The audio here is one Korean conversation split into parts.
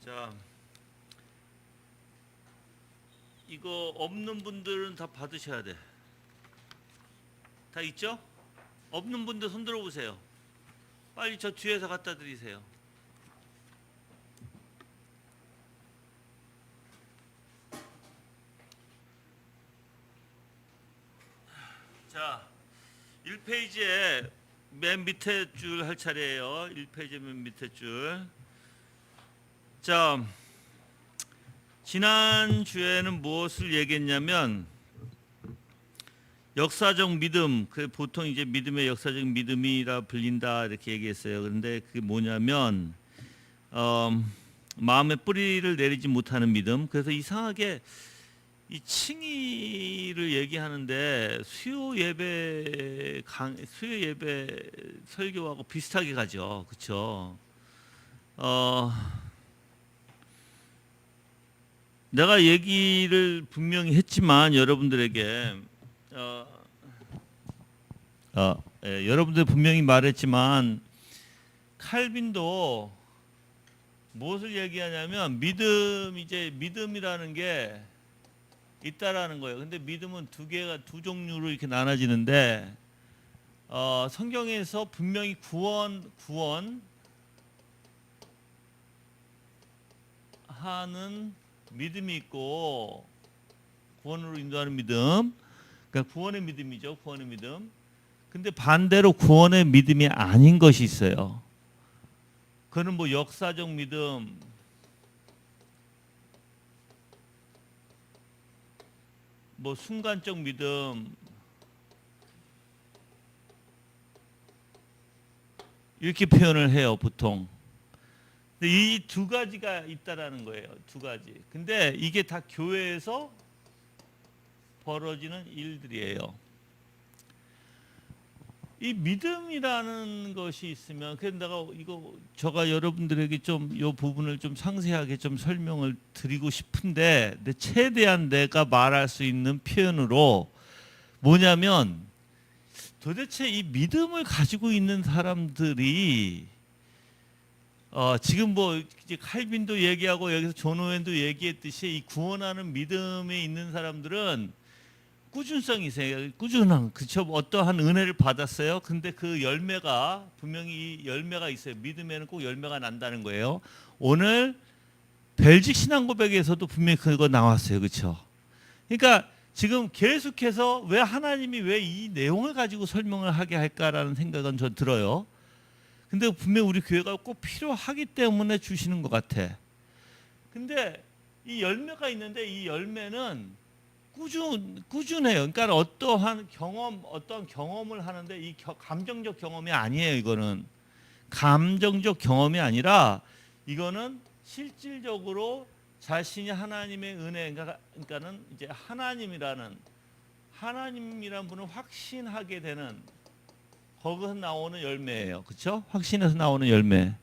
자, 이거 없는 분들은 다 받으셔야 돼. 다 있죠? 없는 분들 손 들어보세요. 빨리 저 뒤에서 갖다 드리세요. 자, 1페이지에 맨 밑에 줄 할 차례예요. 1페이지 맨 밑에 줄. 자, 지난주에는 무엇을 얘기했냐면 역사적 믿음, 그 보통 이제 믿음의 역사적 믿음이라 불린다 이렇게 얘기했어요. 그런데 그게 뭐냐면 마음의 뿌리를 내리지 못하는 믿음. 그래서 이상하게 이 칭의를 얘기하는데 수요 예배 설교하고 비슷하게 가죠, 그렇죠? 내가 얘기를 분명히 했지만 여러분들에게 여러분들 분명히 말했지만 칼빈도 무엇을 얘기하냐면 믿음이라는 게 있다라는 거예요. 근데 믿음은 두 종류로 이렇게 나눠지는데 성경에서 분명히 구원하는 믿음이 있고 구원으로 인도하는 믿음, 그러니까 구원의 믿음이죠. 구원의 믿음. 근데 반대로 구원의 믿음이 아닌 것이 있어요. 그는 뭐 역사적 믿음, 뭐 순간적 믿음 이렇게 표현을 해요, 보통. 이 두 가지가 있다라는 거예요. 두 가지. 근데 이게 다 교회에서 벌어지는 일들이에요. 이 믿음이라는 것이 있으면 그래서 내가 제가 여러분들에게 좀 이 부분을 좀 상세하게 좀 설명을 드리고 싶은데 최대한 내가 말할 수 있는 표현으로 뭐냐면 도대체 이 믿음을 가지고 있는 사람들이 지금 뭐 이제 칼빈도 얘기하고 여기서 존 오웬도 얘기했듯이 이 구원하는 믿음에 있는 사람들은 꾸준성이 있어요. 꾸준한, 그쵸? 어떠한 은혜를 받았어요. 근데 그 열매가 분명히 열매가 있어요. 믿음에는 꼭 열매가 난다는 거예요. 오늘 벨직 신앙 고백에서도 분명히 그거 나왔어요. 그렇죠? 그러니까 지금 계속해서 왜 하나님이 왜 이 내용을 가지고 설명을 하게 할까라는 생각은 전 들어요. 근데 분명히 우리 교회가 꼭 필요하기 때문에 주시는 것 같아. 근데 이 열매가 있는데 이 열매는 꾸준해요. 그러니까 어떠한 경험을 하는데 이 감정적 경험이 아니에요. 이거는 감정적 경험이 아니라 이거는 실질적으로 자신이 하나님의 은혜, 그러니까는 이제 하나님이라는 분을 확신하게 되는 거기서 나오는 열매예요. 그렇죠? 확신해서 나오는 열매.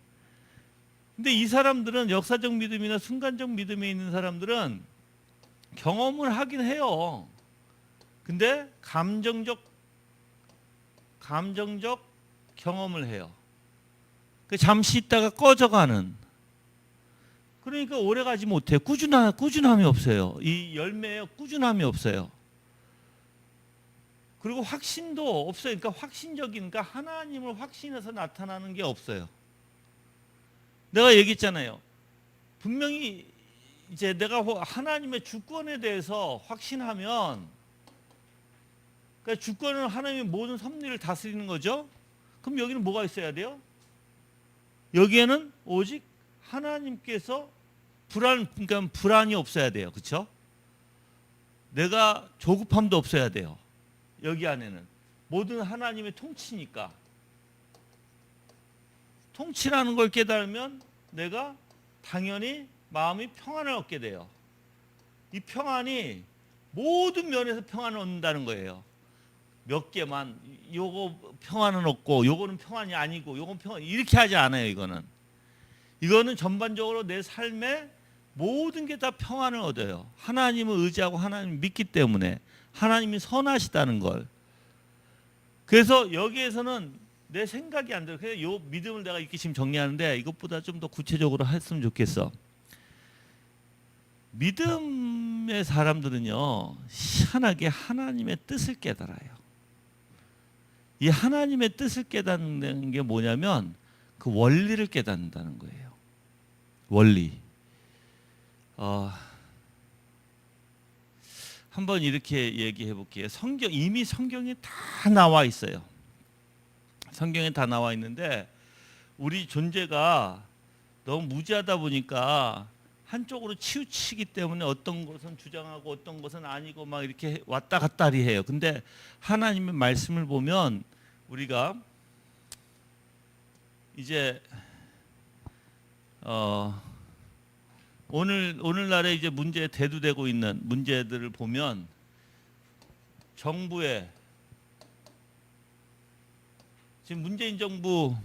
근데 이 사람들은 역사적 믿음이나 순간적 믿음에 있는 사람들은 경험을 하긴 해요. 근데 감정적 경험을 해요. 그 잠시 있다가 꺼져가는. 그러니까 오래 가지 못해요. 꾸준함이 없어요. 이 열매에 꾸준함이 없어요. 그리고 확신도 없어요. 그러니까 확신적인, 그러니까 하나님을 확신해서 나타나는 게 없어요. 내가 얘기했잖아요. 분명히 이제 내가 하나님의 주권에 대해서 확신하면, 그러니까 주권은 하나님의 모든 섭리를 다스리는 거죠. 그럼 여기는 뭐가 있어야 돼요? 여기에는 오직 하나님께서 그러니까 불안이 없어야 돼요. 그렇죠? 내가 조급함도 없어야 돼요. 여기 안에는 모든 하나님의 통치니까. 통치라는 걸 깨달으면 내가 당연히 마음이 평안을 얻게 돼요. 이 평안이 모든 면에서 평안을 얻는다는 거예요. 몇 개만 요거 평안은 얻고 요거는 평안이 아니고 요건 평안, 이렇게 하지 않아요. 이거는 전반적으로 내 삶에 모든 게 다 평안을 얻어요. 하나님을 의지하고 하나님을 믿기 때문에 하나님이 선하시다는 걸. 그래서 여기에서는 내 생각이 안 들어요. 그래서 요 믿음을 내가 이렇게 지금 정리하는데 이것보다 좀 더 구체적으로 했으면 좋겠어. 믿음의 사람들은요, 희한하게 하나님의 뜻을 깨달아요. 이 하나님의 뜻을 깨닫는 게 뭐냐면 그 원리를 깨닫는다는 거예요. 원리. 한번 이렇게 얘기해 볼게요. 이미 성경에 다 나와 있어요. 성경에 다 나와 있는데 우리 존재가 너무 무지하다 보니까 한쪽으로 치우치기 때문에 어떤 것은 주장하고 어떤 것은 아니고 막 이렇게 왔다 갔다리 해요. 근데 하나님의 말씀을 보면 우리가 이제 오늘날에 이제 문제에 대두되고 있는 문제들을 보면 정부의 지금 문재인 정부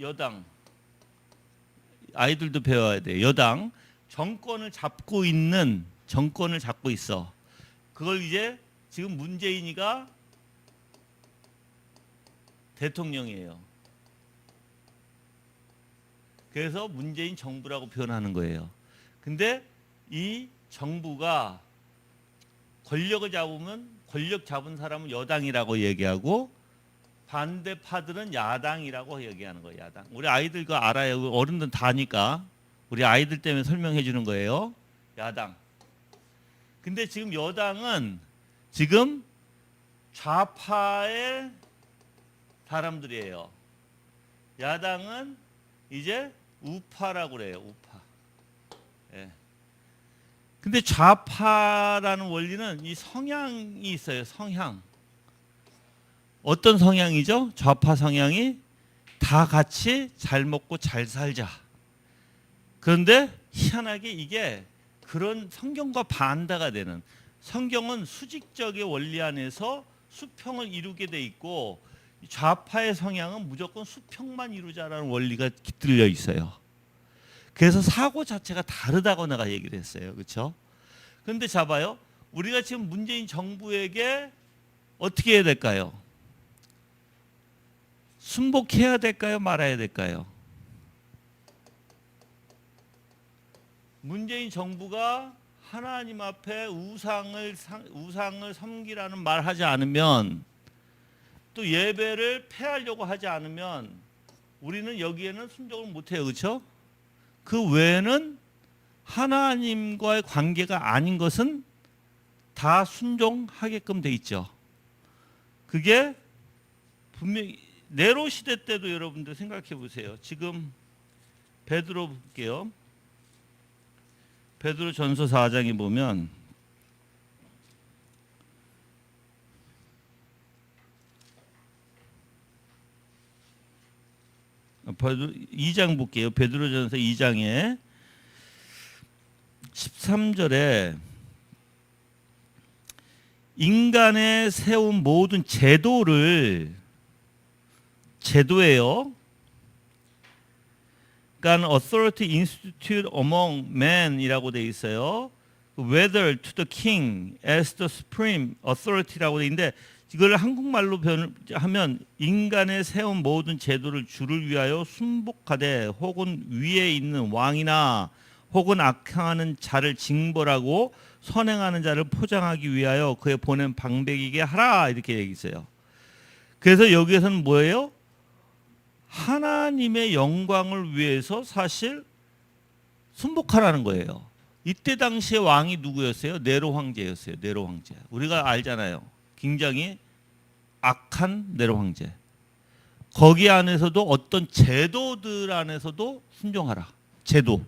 여당 아이들도 배워야 돼요. 여당 정권을 잡고 있어. 그걸 이제 지금 문재인이가 대통령이에요. 그래서 문재인 정부라고 표현하는 거예요. 근데 이 정부가 권력 잡은 사람은 여당이라고 얘기하고 반대파들은 야당이라고 얘기하는 거예요. 야당. 우리 아이들 그 알아요. 어른들 다 아니까 우리 아이들 때문에 설명해 주는 거예요. 야당. 근데 지금 여당은 지금 좌파의 사람들이에요. 야당은 이제 우파라고 그래요. 우파. 예. 근데 좌파라는 원리는 이 성향이 있어요. 성향. 어떤 성향이죠? 좌파 성향이 다 같이 잘 먹고 잘 살자. 그런데 희한하게 이게 그런 성경과 반대가 되는, 성경은 수직적의 원리 안에서 수평을 이루게 돼 있고 좌파의 성향은 무조건 수평만 이루자라는 원리가 깃들려 있어요. 그래서 사고 자체가 다르다고 내가 얘기를 했어요. 그렇죠? 그런데 잡아요. 우리가 지금 문재인 정부에게 어떻게 해야 될까요? 순복해야 될까요? 말아야 될까요? 문재인 정부가 하나님 앞에 우상을 섬기라는 말 하지 않으면, 또 예배를 폐하려고 하지 않으면 우리는 여기에는 순종을 못해요. 그렇죠? 그 외에는 하나님과의 관계가 아닌 것은 다 순종하게끔 돼 있죠. 그게 분명히 네로 시대 때도 여러분들 생각해 보세요. 지금 베드로 볼게요. 베드로 전서 4장에 보면 베드로 2장 볼게요. 베드로 전서 2장에 13절에 인간의 세운 모든 제도예요. 그러니까 authority instituted among men이라고 돼 있어요. Whether to the king as the supreme authority라고 돼 있는데, 이걸 한국말로 하면 인간의 세운 모든 제도를 주를 위하여 순복하되 혹은 위에 있는 왕이나 혹은 악행하는 자를 징벌하고 선행하는 자를 포장하기 위하여 그의 보낸 방백이게 하라, 이렇게 얘기했어요. 그래서 여기에서는 뭐예요? 하나님의 영광을 위해서 사실 순복하라는 거예요. 이때 당시에 왕이 누구였어요? 네로 황제였어요. 네로 황제. 우리가 알잖아요. 굉장히 악한 네로 황제. 거기 안에서도 어떤 제도들 안에서도 순종하라. 제도.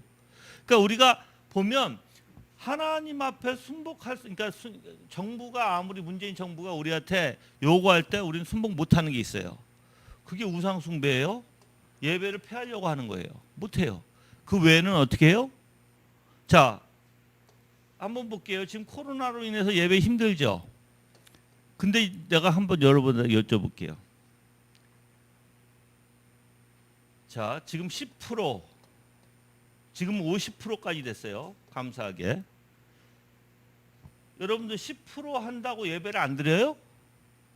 그러니까 우리가 보면 하나님 앞에 순복할 수, 그러니까 정부가 아무리 문재인 정부가 우리한테 요구할 때 우리는 순복 못하는 게 있어요. 그게 우상 숭배예요. 예배를 폐하려고 하는 거예요. 못해요. 그 외에는 어떻게 해요? 자, 한번 볼게요. 지금 코로나로 인해서 예배 힘들죠. 근데 내가 한번 여러분한테 여쭤볼게요. 자, 지금 10%, 지금 50%까지 됐어요. 감사하게. 여러분들 10% 한다고 예배를 안 드려요?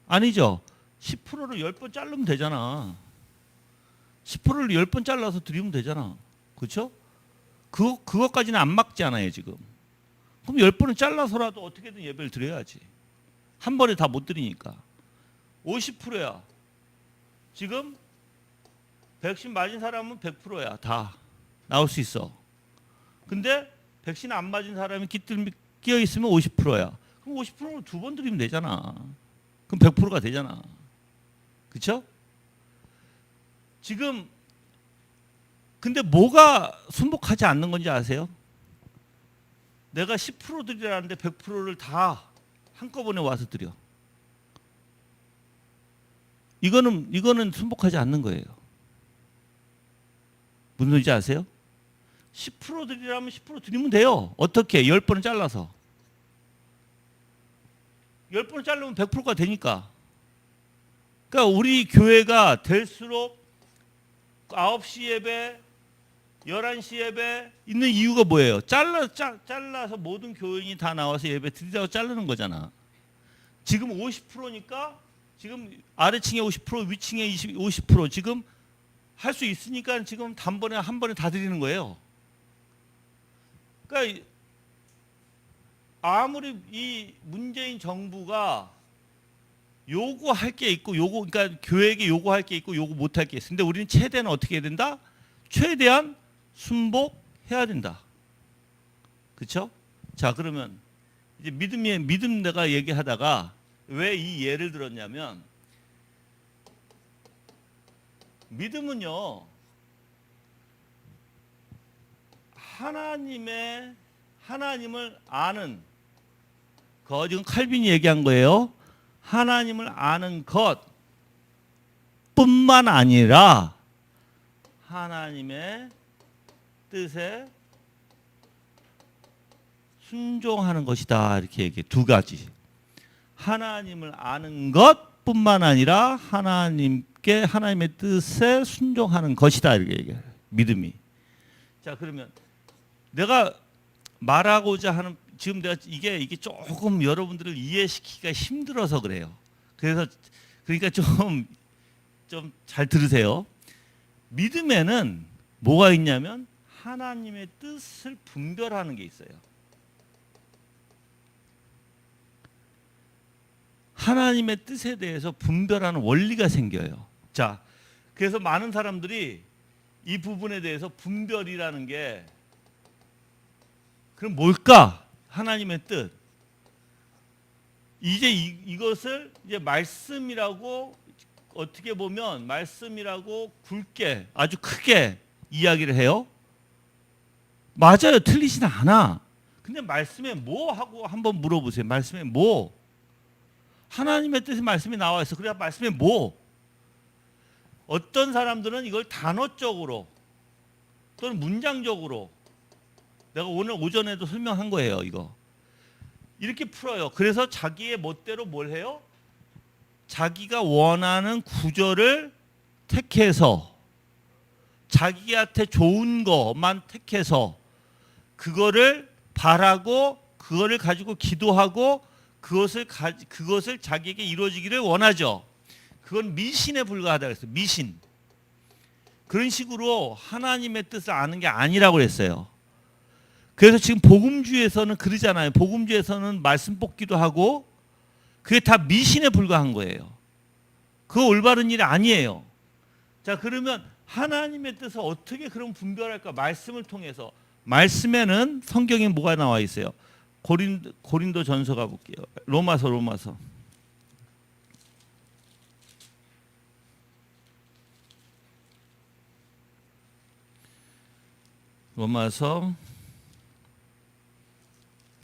아니죠. 10%를 10번 자르면 되잖아. 10%를 10번 잘라서 드리면 되잖아. 그렇죠? 그것까지는 안 막잖아요 지금. 그럼 10번은 잘라서라도 어떻게든 예배를 드려야지. 한 번에 다 못 드리니까. 50%야. 지금 백신 맞은 사람은 100%야. 다 나올 수 있어. 근데 백신 안 맞은 사람이 끼어 있으면 50%야. 그럼 50%를 두 번 드리면 되잖아. 그럼 100%가 되잖아. 그렇죠? 지금 근데 뭐가 순복하지 않는 건지 아세요? 내가 10% 드리라는데 100%를 다 한꺼번에 와서 드려. 이거는 순복하지 않는 거예요. 무슨 소리인지 아세요? 10% 드리라면 10% 드리면 돼요. 어떻게? 10번을 잘라서. 10번을 자르면 100%가 되니까. 그러니까 우리 교회가 될수록 9시 예배, 11시 예배 있는 이유가 뭐예요? 잘라서 모든 교인이 다 나와서 예배 드리자고 자르는 거잖아. 지금 50%니까 지금 아래층에 50%, 위층에 50% 지금 할 수 있으니까 지금 단번에 한 번에 다 드리는 거예요. 그러니까 아무리 이 문재인 정부가 요구할 게 있고 그러니까 교회에게 요구할 게 있고 요구 못할 게 있어. 근데 우리는 최대한 어떻게 해야 된다? 최대한 순복해야 된다. 그렇죠? 자, 그러면 이제 믿음 내가 얘기하다가 왜 이 예를 들었냐면 믿음은요. 하나님을 아는 거 지금 칼빈이 얘기한 거예요. 하나님을 아는 것뿐만 아니라 하나님의 뜻에 순종하는 것이다. 이렇게 얘기해. 두 가지. 하나님을 아는 것뿐만 아니라 하나님의 뜻에 순종하는 것이다. 이렇게 얘기해요. 믿음이. 자, 그러면 내가 말하고자 하는 지금 내가 이게 조금 여러분들을 이해시키기가 힘들어서 그래요. 그러니까 좀 잘 들으세요. 믿음에는 뭐가 있냐면 하나님의 뜻을 분별하는 게 있어요. 하나님의 뜻에 대해서 분별하는 원리가 생겨요. 자, 그래서 많은 사람들이 이 부분에 대해서 분별이라는 게 그럼 뭘까? 하나님의 뜻. 이제 이것을 이제 말씀이라고 어떻게 보면 말씀이라고 굵게 아주 크게 이야기를 해요. 맞아요. 틀리진 않아. 근데 말씀에 뭐 하고 한번 물어보세요. 말씀에 뭐? 하나님의 뜻의 말씀이 나와 있어. 그래야 말씀에 뭐? 어떤 사람들은 이걸 단어적으로 또는 문장적으로 내가 오늘 오전에도 설명한 거예요. 이거 이렇게 풀어요. 그래서 자기의 멋대로 뭘 해요? 자기가 원하는 구절을 택해서 자기한테 좋은 것만 택해서 그거를 바라고 그거를 가지고 기도하고 그것을 자기에게 이루어지기를 원하죠. 그건 미신에 불과하다 그랬어요. 미신. 그런 식으로 하나님의 뜻을 아는 게 아니라고 그랬어요. 그래서 지금 복음주의에서는 그러잖아요. 복음주의에서는 말씀 뽑기도 하고 그게 다 미신에 불과한 거예요. 그거 올바른 일이 아니에요. 자, 그러면 하나님의 뜻을 어떻게 그럼 분별할까? 말씀을 통해서. 말씀에는 성경에 뭐가 나와 있어요? 고린도 전서 가볼게요. 로마서. 로마서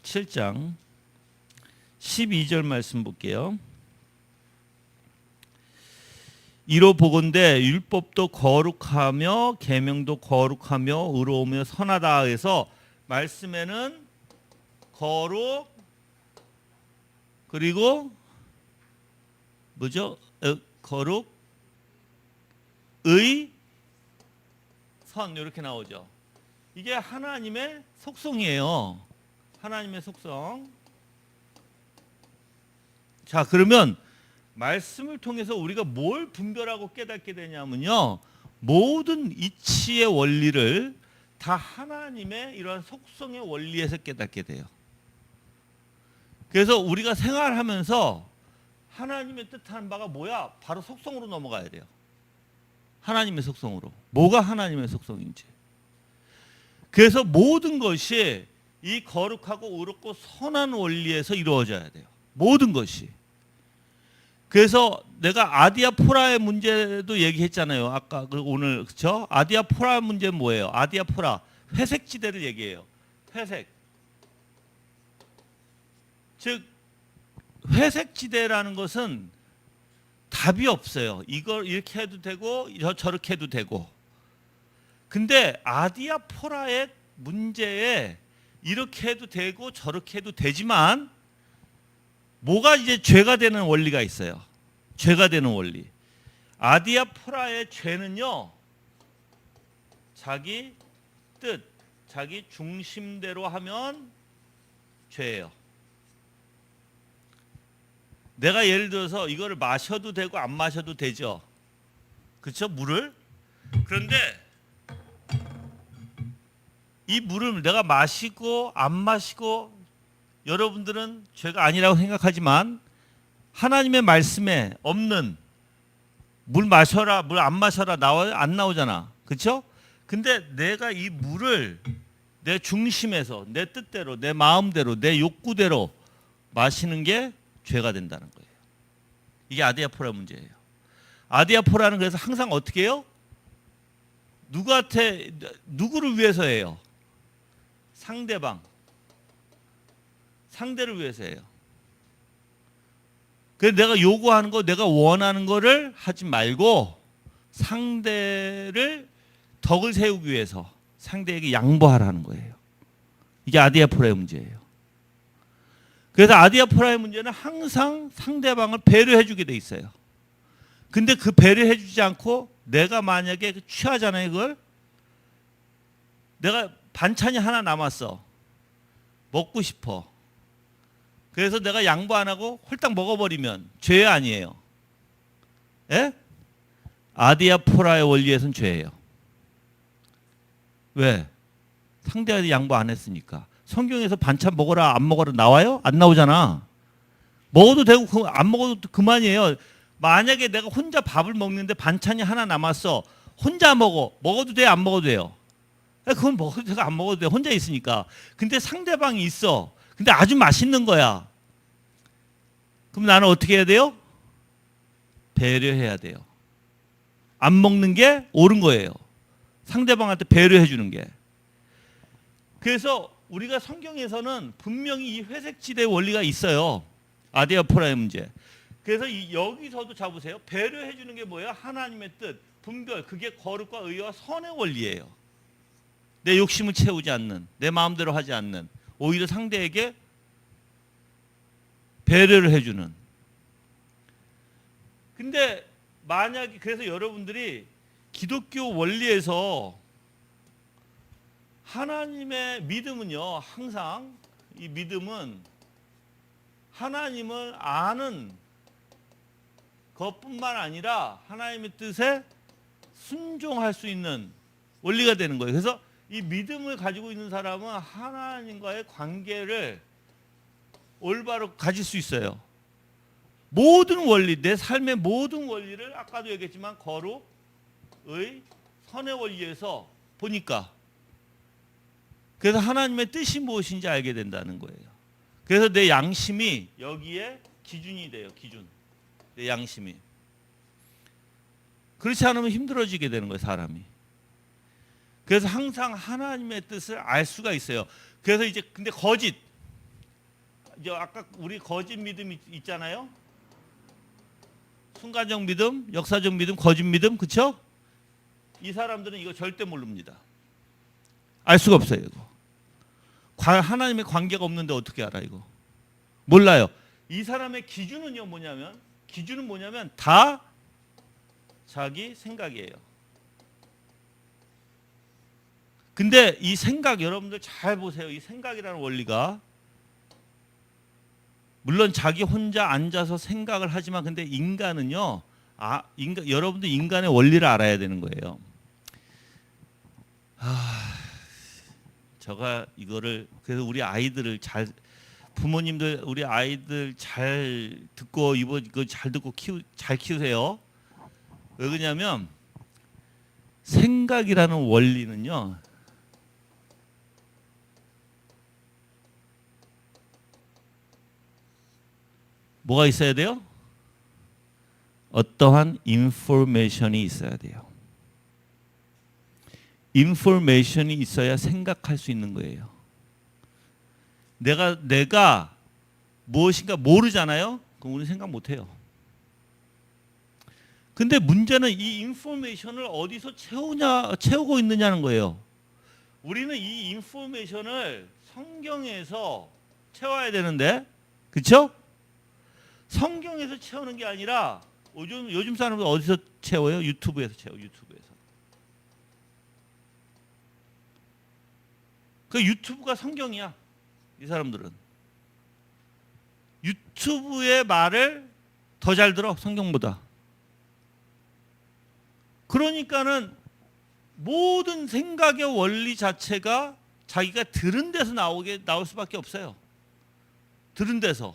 7장 12절 말씀 볼게요. 이로 보건대 율법도 거룩하며 계명도 거룩하며 의로우며 선하다 해서 말씀에는 거룩 그리고 뭐죠? 거룩 의 선 이렇게 나오죠. 이게 하나님의 속성이에요. 하나님의 속성. 자, 그러면 말씀을 통해서 우리가 뭘 분별하고 깨닫게 되냐면요. 모든 이치의 원리를 다 하나님의 이러한 속성의 원리에서 깨닫게 돼요. 그래서 우리가 생활하면서 하나님의 뜻하는 바가 뭐야? 바로 속성으로 넘어가야 돼요. 하나님의 속성으로. 뭐가 하나님의 속성인지. 그래서 모든 것이 이 거룩하고 의롭고 선한 원리에서 이루어져야 돼요. 모든 것이. 그래서 내가 아디아포라의 문제도 얘기했잖아요. 아까 오늘 그렇죠? 아디아포라 문제는 뭐예요? 아디아포라 회색 지대를 얘기해요. 회색. 즉 회색 지대라는 것은 답이 없어요. 이걸 이렇게 해도 되고 저렇게 해도 되고. 근데 아디아포라의 문제에 이렇게 해도 되고 저렇게 해도 되지만 뭐가 이제 죄가 되는 원리가 있어요. 죄가 되는 원리. 아디아포라의 죄는요. 자기 뜻, 자기 중심대로 하면 죄예요. 내가 예를 들어서 이거를 마셔도 되고 안 마셔도 되죠. 그렇죠? 물을. 그런데 이 물을 내가 마시고 안 마시고 여러분들은 죄가 아니라고 생각하지만 하나님의 말씀에 없는 물 마셔라, 물 안 마셔라 나와요? 안 나오잖아. 그렇죠? 근데 내가 이 물을 내 중심에서 내 뜻대로 내 마음대로 내 욕구대로 마시는 게 죄가 된다는 거예요. 이게 아디아포라 문제예요. 아디아포라는 그래서 항상 어떻게 해요? 누구를 위해서 해요? 상대방. 상대를 위해서 해요. 그래서 내가 요구하는 거, 내가 원하는 거를 하지 말고 상대를 덕을 세우기 위해서 상대에게 양보하라는 거예요. 이게 아디아포라의 문제예요. 그래서 아디아포라의 문제는 항상 상대방을 배려해 주게 돼 있어요. 근데 그 배려해 주지 않고 내가 만약에 취하잖아요, 그걸. 내가 반찬이 하나 남았어. 먹고 싶어. 그래서 내가 양보 안 하고 홀딱 먹어버리면 죄 아니에요. 예? 아디아포라의 원리에서는 죄예요. 왜? 상대한테 양보 안 했으니까. 성경에서 반찬 먹어라 안 먹어라 나와요? 안 나오잖아. 먹어도 되고 안 먹어도 그만이에요. 만약에 내가 혼자 밥을 먹는데 반찬이 하나 남았어. 혼자 먹어도 돼 안 먹어도 돼요? 그건 먹어도 되고 안 먹어도 돼. 혼자 있으니까. 근데 상대방이 있어. 근데 아주 맛있는 거야. 그럼 나는 어떻게 해야 돼요? 배려해야 돼요. 안 먹는 게 옳은 거예요. 상대방한테 배려해 주는 게. 그래서 우리가 성경에서는 분명히 이 회색지대 원리가 있어요. 아디아포라의 문제. 그래서 여기서도 잡으세요. 배려해 주는 게 뭐예요? 하나님의 뜻, 분별. 그게 거룩과 의와 선의 원리예요. 내 욕심을 채우지 않는, 내 마음대로 하지 않는, 오히려 상대에게 배려를 해주는. 근데 만약에 그래서 여러분들이 기독교 원리에서 하나님의 믿음은요, 항상 이 믿음은 하나님을 아는 것뿐만 아니라 하나님의 뜻에 순종할 수 있는 원리가 되는 거예요. 그래서 이 믿음을 가지고 있는 사람은 하나님과의 관계를 올바로 가질 수 있어요. 모든 원리, 내 삶의 모든 원리를 아까도 얘기했지만 거룩, 의, 선의 원리에서 보니까 그래서 하나님의 뜻이 무엇인지 알게 된다는 거예요. 그래서 내 양심이 여기에 기준이 돼요. 기준. 내 양심이. 그렇지 않으면 힘들어지게 되는 거예요. 사람이. 그래서 항상 하나님의 뜻을 알 수가 있어요. 그래서 이제 근데 거짓. 이제 아까 우리 거짓 믿음 있잖아요. 순간적 믿음, 역사적 믿음, 거짓 믿음, 그렇죠? 이 사람들은 이거 절대 모릅니다. 알 수가 없어요. 이거. 하나님의 관계가 없는데 어떻게 알아 이거? 몰라요. 이 사람의 기준은요 뭐냐면 기준은 뭐냐면 다 자기 생각이에요. 근데 이 생각 여러분들 잘 보세요. 이 생각이라는 원리가 물론 자기 혼자 앉아서 생각을 하지만 근데 인간은요. 여러분들 인간의 원리를 알아야 되는 거예요. 제가 이거를 그래서 우리 아이들을 잘 부모님들 우리 아이들 잘 듣고 이거 잘 듣고 잘 키우세요. 왜 그러냐면 생각이라는 원리는요. 뭐가 있어야 돼요? 어떠한 인포메이션이 있어야 돼요. 인포메이션이 있어야 생각할 수 있는 거예요. 내가 무엇인가 모르잖아요. 그럼 우리는 생각 못 해요. 근데 문제는 이 인포메이션을 어디서 채우고 있느냐는 거예요. 우리는 이 인포메이션을 성경에서 채워야 되는데, 그렇죠? 성경에서 채우는 게 아니라 요즘 사람들 어디서 채워요? 유튜브에서 채워. 유튜브에서. 그 유튜브가 성경이야. 이 사람들은 유튜브의 말을 더 잘 들어 성경보다. 그러니까는 모든 생각의 원리 자체가 자기가 들은 데서 나올 수밖에 없어요. 들은 데서.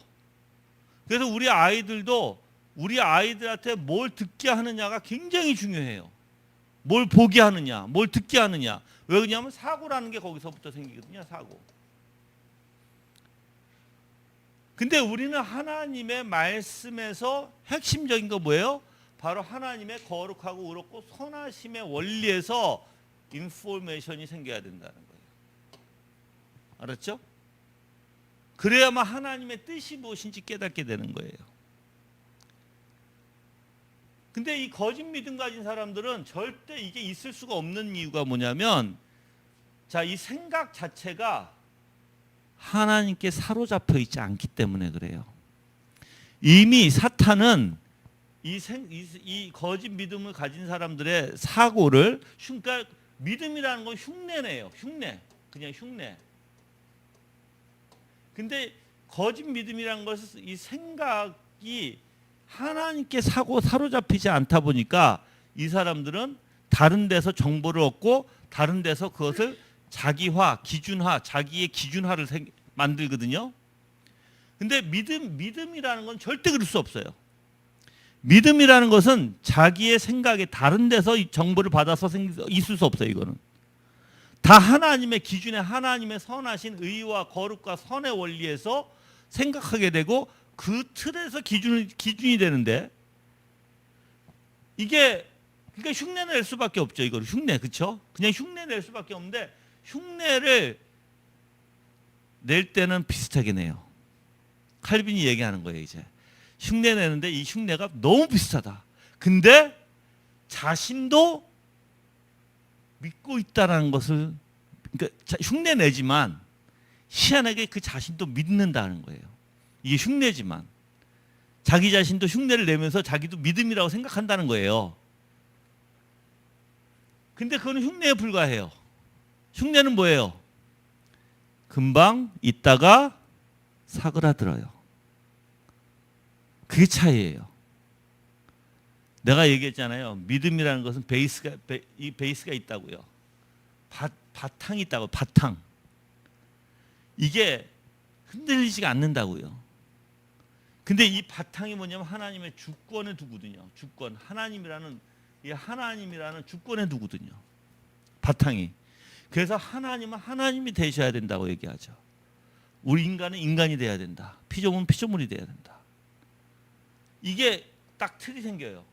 그래서 우리 아이들도 우리 아이들한테 뭘 듣게 하느냐가 굉장히 중요해요. 뭘 보게 하느냐, 뭘 듣게 하느냐. 왜 그러냐면 사고라는 게 거기서부터 생기거든요. 사고. 근데 우리는 하나님의 말씀에서 핵심적인 거 뭐예요? 바로 하나님의 거룩하고 의롭고 선하심의 원리에서 인포메이션이 생겨야 된다는 거예요. 알았죠? 그래야만 하나님의 뜻이 무엇인지 깨닫게 되는 거예요. 근데 이 거짓 믿음 가진 사람들은 절대 이게 있을 수가 없는 이유가 뭐냐면, 자, 이 생각 자체가 하나님께 사로잡혀 있지 않기 때문에 그래요. 이미 사탄은 이 거짓 믿음을 가진 사람들의 사고를, 그러니까 믿음이라는 건 흉내네요. 흉내. 그냥 흉내. 근데 거짓 믿음이라는 것은 이 생각이 하나님께 사로잡히지 않다 보니까 이 사람들은 다른 데서 정보를 얻고 다른 데서 그것을 자기화, 기준화, 자기의 기준화를 만들거든요. 근데 믿음이라는 건 절대 그럴 수 없어요. 믿음이라는 것은 자기의 생각에 다른 데서 이 정보를 받아서 있을 수 없어요. 이거는 다 하나님의 기준에, 하나님의 선하신 의와 거룩과 선의 원리에서 생각하게 되고 그 틀에서 기준이 되는데, 이게 그러니까 흉내 낼 수밖에 없죠. 이거를 흉내, 그렇죠? 그냥 흉내 낼 수밖에 없는데, 흉내를 낼 때는 비슷하게 내요. 칼빈이 얘기하는 거예요. 이제 흉내 내는데 이 흉내가 너무 비슷하다. 근데 자신도 믿고 있다라는 것을, 그러니까 흉내 내지만 희한하게 그 자신도 믿는다는 거예요. 이게 흉내지만 자기 자신도 흉내를 내면서 자기도 믿음이라고 생각한다는 거예요. 근데 그건 흉내에 불과해요. 흉내는 뭐예요? 금방 있다가 사그라들어요. 그게 차이예요. 내가 얘기했잖아요. 믿음이라는 것은 베이스가 있다고요. 바탕이 있다고. 바탕. 이게 흔들리지가 않는다고요. 근데 이 바탕이 뭐냐면 하나님의 주권에 두거든요. 주권. 하나님이라는 주권에 두거든요. 바탕이. 그래서 하나님은 하나님이 되셔야 된다고 얘기하죠. 우리 인간은 인간이 돼야 된다. 피조물은 피조물이 돼야 된다. 이게 딱 틀이 생겨요.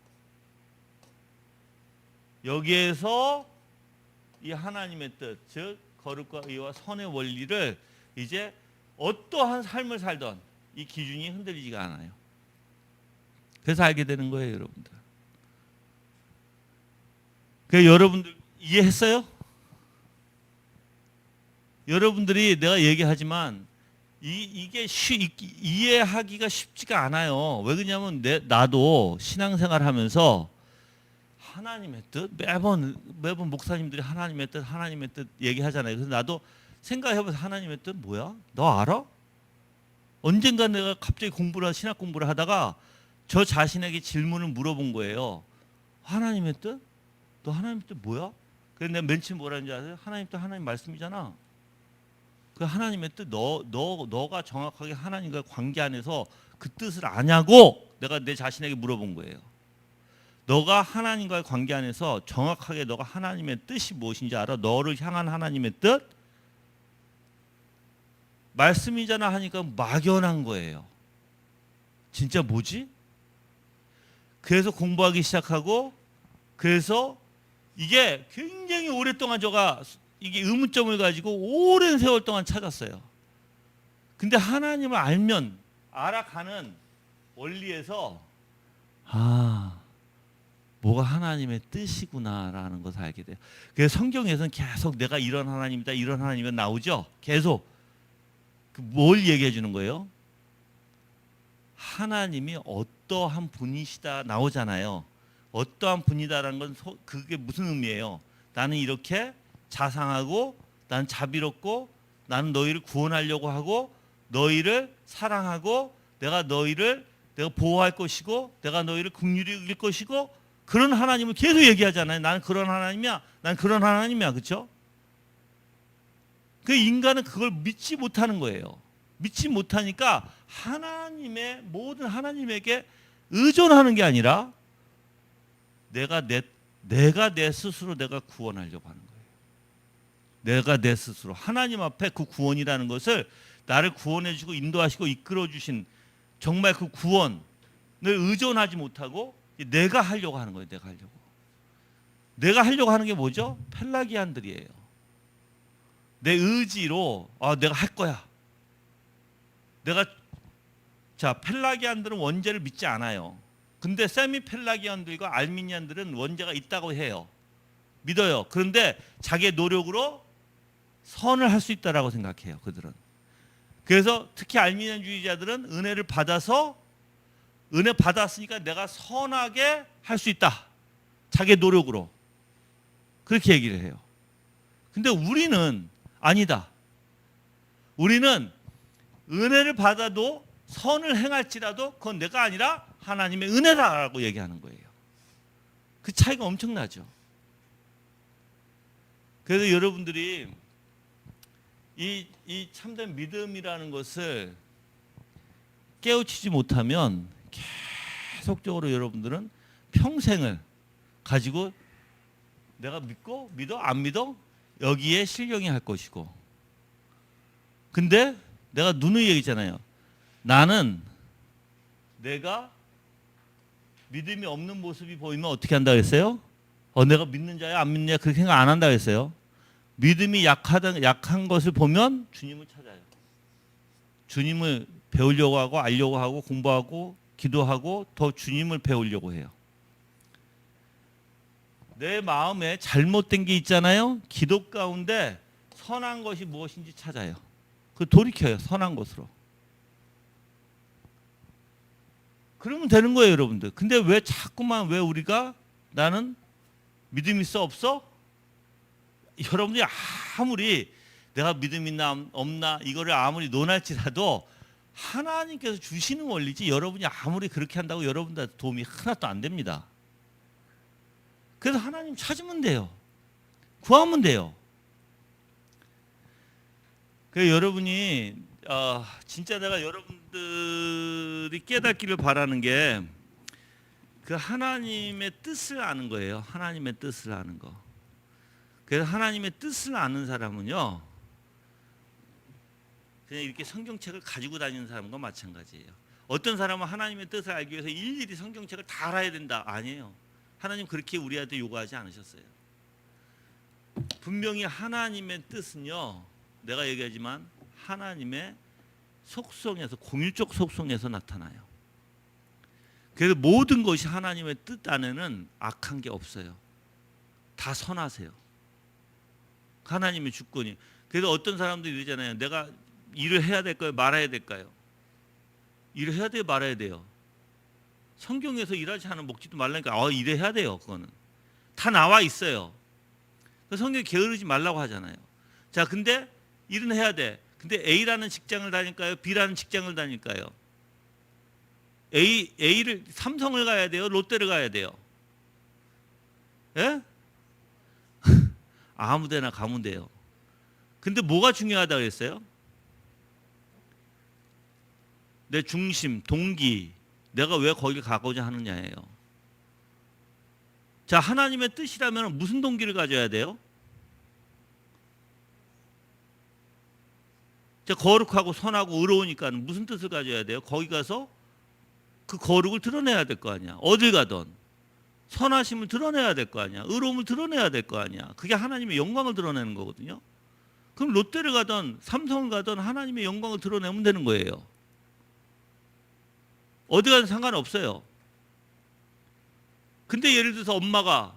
여기에서 이 하나님의 뜻, 즉 거룩과 의와 선의 원리를 이제 어떠한 삶을 살던 이 기준이 흔들리지가 않아요. 그래서 알게 되는 거예요, 여러분들. 그래서 여러분들 이해했어요? 여러분들이 내가 얘기하지만 이게 이해하기가 쉽지가 않아요. 왜 그러냐면 나도 신앙생활하면서 하나님의 뜻 매번 목사님들이 하나님의 뜻 얘기하잖아요. 그래서 나도 생각해보면서 하나님의 뜻 뭐야? 너 알아? 언젠가 내가 갑자기 신학 공부를 하다가 저 자신에게 질문을 물어본 거예요. 하나님의 뜻? 너 하나님의 뜻 뭐야? 그래서 내가 맨 처음 뭐라는지 아세요? 하나님 뜻 하나님 말씀이잖아. 그 하나님의 뜻, 너가 정확하게 하나님과 관계 안에서 그 뜻을 아냐고 내가 내 자신에게 물어본 거예요. 너가 하나님과의 관계 안에서 정확하게 너가 하나님의 뜻이 무엇인지 알아? 너를 향한 하나님의 뜻? 말씀이잖아 하니까 막연한 거예요. 진짜 뭐지? 그래서 공부하기 시작하고, 그래서 이게 굉장히 오랫동안 제가 이게 의문점을 가지고 오랜 세월 동안 찾았어요. 근데 하나님을 알면 알아가는 원리에서 뭐가 하나님의 뜻이구나라는 것을 알게 돼요. 그래서 성경에서는 계속 내가 이런 하나님이다, 이런 하나님이 나오죠. 계속 뭘 얘기해 주는 거예요? 하나님이 어떠한 분이시다 나오잖아요. 어떠한 분이다라는 건 그게 무슨 의미예요? 나는 이렇게 자상하고, 나는 자비롭고, 나는 너희를 구원하려고 하고, 너희를 사랑하고, 내가 보호할 것이고, 내가 너희를 긍휼히 여길 것이고, 그런 하나님을 계속 얘기하잖아요. 나는 그런 하나님이야. 난 그런 하나님이야. 그렇죠? 그 인간은 그걸 믿지 못하는 거예요. 믿지 못하니까 모든 하나님에게 의존하는 게 아니라 내가 내 스스로 내가 구원하려고 하는 거예요. 내가 내 스스로 하나님 앞에 그 구원이라는 것을 나를 구원해 주시고 인도하시고 이끌어 주신 정말 그 구원을 의존하지 못하고 내가 하려고 하는 거예요. 내가 하려고 하는 게 뭐죠? 펠라기안들이에요. 내 의지로 내가 할 거야. 펠라기안들은 원죄를 믿지 않아요. 근데 세미 펠라기안들과 알미니안들은 원죄가 있다고 해요. 믿어요. 그런데 자기의 노력으로 선을 할 수 있다라고 생각해요. 그들은. 그래서 특히 알미니안주의자들은 은혜 받았으니까 내가 선하게 할 수 있다. 자기의 노력으로. 그렇게 얘기를 해요. 근데 우리는 아니다. 우리는 은혜를 받아도 선을 행할지라도 그건 내가 아니라 하나님의 은혜다라고 얘기하는 거예요. 그 차이가 엄청나죠. 그래서 여러분들이 이 참된 믿음이라는 것을 깨우치지 못하면 계속적으로 여러분들은 평생을 가지고 내가 믿어? 안 믿어? 여기에 실경이 할 것이고, 근데 내가 누누이 얘기했잖아요. 나는 내가 믿음이 없는 모습이 보이면 어떻게 한다고 했어요? 내가 믿는 자야 안 믿는 자야 그렇게 생각 안 한다고 했어요. 믿음이 약한 것을 보면 주님을 찾아요. 주님을 배우려고 하고 알려고 하고 공부하고 기도하고 더 주님을 배우려고 해요. 내 마음에 잘못된 게 있잖아요. 기도 가운데 선한 것이 무엇인지 찾아요. 그 돌이켜요. 선한 것으로. 그러면 되는 거예요, 여러분들. 근데 왜 자꾸만 왜 우리가 나는 믿음 있어 없어? 여러분들이 아무리 내가 믿음 있나 없나 이거를 아무리 논할지라도 하나님께서 주시는 원리지 여러분이 아무리 그렇게 한다고 여러분들한테 도움이 하나도 안 됩니다. 그래서 하나님 찾으면 돼요. 구하면 돼요. 그래서 여러분이 진짜 내가 여러분들이 깨닫기를 바라는 게 그 하나님의 뜻을 아는 거예요. 하나님의 뜻을 아는 거. 그래서 하나님의 뜻을 아는 사람은요, 그냥 이렇게 성경책을 가지고 다니는 사람과 마찬가지예요. 어떤 사람은 하나님의 뜻을 알기 위해서 일일이 성경책을 다 알아야 된다. 아니에요. 하나님 그렇게 우리한테 요구하지 않으셨어요. 분명히 하나님의 뜻은요, 내가 얘기하지만 하나님의 속성에서, 공일적 속성에서 나타나요. 그래서 모든 것이 하나님의 뜻 안에는 악한 게 없어요. 다 선하세요. 하나님의 주권이. 그래서 어떤 사람들이 이러잖아요. 내가 일을 해야 될까요? 말아야 될까요? 일을 해야 돼요? 말아야 돼요? 성경에서 일하지 않으면 먹지도 말라니까 일해야 돼요. 그거는 다 나와 있어요. 성경에 게으르지 말라고 하잖아요. 자, 근데 일은 해야 돼. 근데 A라는 직장을 다닐까요? B라는 직장을 다닐까요? A를 삼성을 가야 돼요? 롯데를 가야 돼요? 예? 아무데나 가면 돼요. 근데 뭐가 중요하다고 했어요? 내 중심, 동기, 내가 왜 거길 가고자 하느냐예요. 자, 하나님의 뜻이라면 무슨 동기를 가져야 돼요? 자, 거룩하고 선하고 의로우니까 무슨 뜻을 가져야 돼요? 거기 가서 그 거룩을 드러내야 될 거 아니야. 어딜 가든 선하심을 드러내야 될 거 아니야. 의로움을 드러내야 될 거 아니야. 그게 하나님의 영광을 드러내는 거거든요. 그럼 롯데를 가든 삼성을 가든 하나님의 영광을 드러내면 되는 거예요. 어디 가든 상관없어요. 근데 예를 들어서 엄마가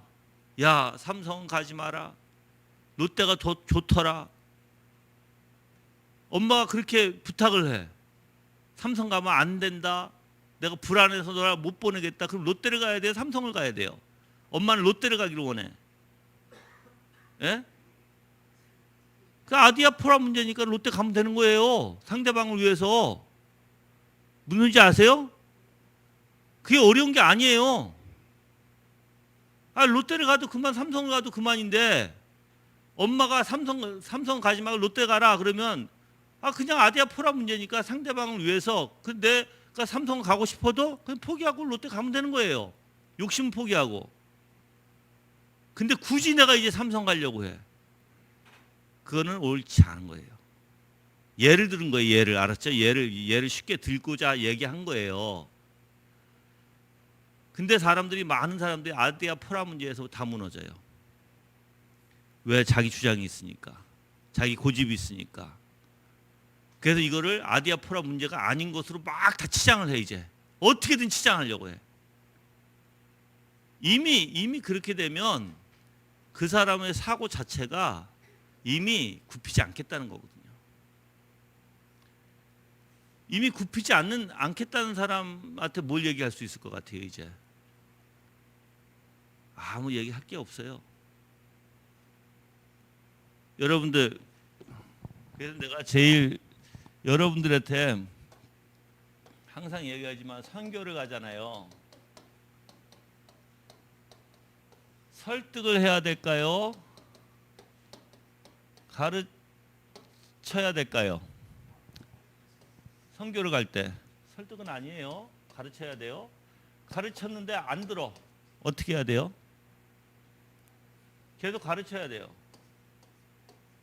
야, 삼성은 가지 마라. 롯데가 더 좋더라. 엄마가 그렇게 부탁을 해. 삼성 가면 안 된다. 내가 불안해서 너를 못 보내겠다. 그럼 롯데를 가야 돼요? 삼성을 가야 돼요? 엄마는 롯데를 가기를 원해. 예? 그 아디아포라 문제니까 롯데 가면 되는 거예요. 상대방을 위해서. 무슨지 아세요? 그게 어려운 게 아니에요. 아, 롯데를 가도 그만, 삼성을 가도 그만인데 엄마가 삼성 가지 말고 롯데 가라 그러면 아, 그냥 아디아포라 문제니까 상대방을 위해서 근데 그러니까 삼성 가고 싶어도 그냥 포기하고 롯데 가면 되는 거예요. 욕심은 포기하고. 근데 굳이 내가 이제 삼성 가려고 해. 그거는 옳지 않은 거예요. 예를 들은 거예요. 예를 알았죠? 예를 쉽게 들고자 얘기한 거예요. 근데 많은 사람들이 아디아포라 문제에서 다 무너져요. 왜? 자기 주장이 있으니까. 자기 고집이 있으니까. 그래서 이거를 아디아포라 문제가 아닌 것으로 막 다 치장을 해 이제. 어떻게든 치장하려고 해. 이미 그렇게 되면 그 사람의 사고 자체가 이미 굽히지 않겠다는 거거든요. 이미 굽히지 않겠다는 사람한테 뭘 얘기할 수 있을 것 같아요 이제. 아무 얘기할 게 없어요. 여러분들, 그래서 내가 제일 여러분들한테 항상 얘기하지만 선교를 가잖아요. 설득을 해야 될까요? 가르쳐야 될까요? 선교를 갈 때 설득은 아니에요. 가르쳐야 돼요. 가르쳤는데 안 들어. 어떻게 해야 돼요? 계속 가르쳐야 돼요.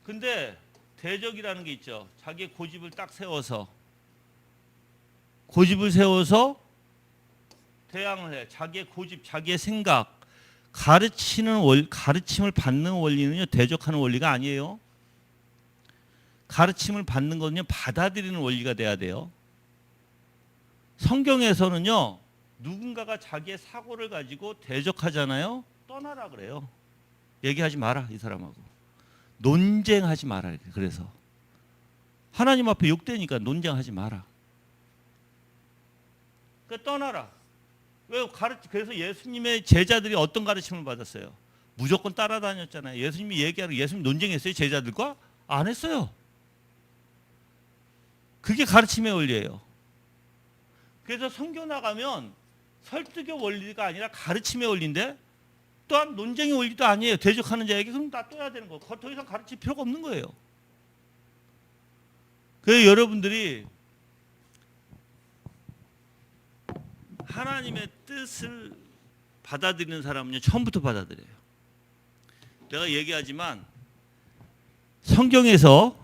근데 대적이라는 게 있죠. 자기의 고집을 딱 세워서 대항을 해. 자기의 고집, 자기의 생각, 가르침을 받는 원리는요, 대적하는 원리가 아니에요. 가르침을 받는 거는요, 받아들이는 원리가 돼야 돼요. 성경에서는요, 누군가가 자기의 사고를 가지고 대적하잖아요. 떠나라 그래요. 얘기하지 마라 이 사람하고. 논쟁하지 마라. 그래서 하나님 앞에 욕되니까 논쟁하지 마라. 그러니까 떠나라. 그래서 예수님의 제자들이 어떤 가르침을 받았어요? 무조건 따라다녔잖아요. 예수님이 얘기하는 예수님 논쟁했어요 제자들과? 안 했어요. 그게 가르침의 원리예요. 그래서 선교 나가면 설득의 원리가 아니라 가르침의 원리인데 또한 논쟁의 원리도 아니에요. 대적하는 자에게 그럼 놔둬야 되는 거. 더 이상 가르칠 필요가 없는 거예요. 그래서 여러분들이 하나님의 뜻을 받아들이는 사람은요, 처음부터 받아들여요. 내가 얘기하지만 성경에서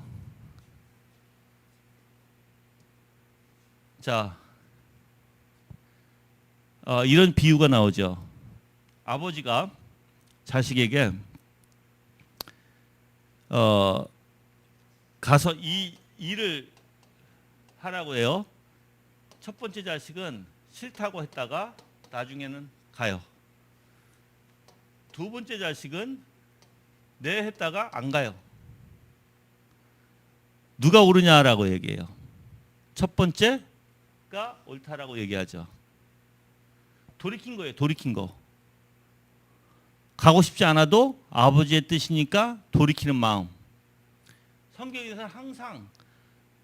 이런 비유가 나오죠. 아버지가 자식에게 가서 이 일을 하라고 해요. 첫 번째 자식은 싫다고 했다가 나중에는 가요. 두 번째 자식은 네 했다가 안 가요. 누가 옳으냐라고 얘기해요. 첫 번째가 옳다라고 얘기하죠. 돌이킨 거예요. 돌이킨 거. 가고 싶지 않아도 아버지의 뜻이니까 돌이키는 마음. 성경에서는 항상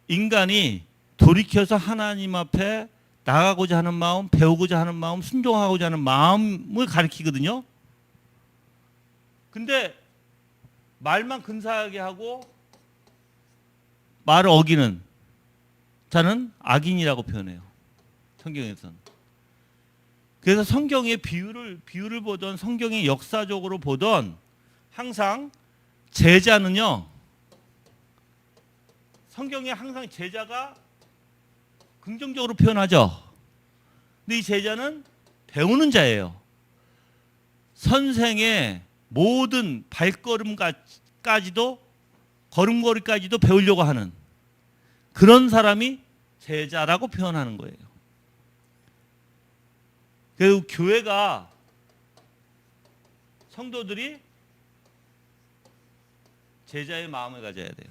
인간이 돌이켜서 하나님 앞에 나가고자 하는 마음, 배우고자 하는 마음, 순종하고자 하는 마음을 가리키거든요. 근데 말만 근사하게 하고 말을 어기는 자는 악인이라고 표현해요. 성경에서는. 그래서 성경의 비유를 보던 성경의 역사적으로 보던 항상 제자는요. 성경에 항상 제자가 긍정적으로 표현하죠. 근데 이 제자는 배우는 자예요. 선생의 모든 발걸음까지도 걸음걸이까지도 배우려고 하는 그런 사람이 제자라고 표현하는 거예요. 그리고 교회가 성도들이 제자의 마음을 가져야 돼요.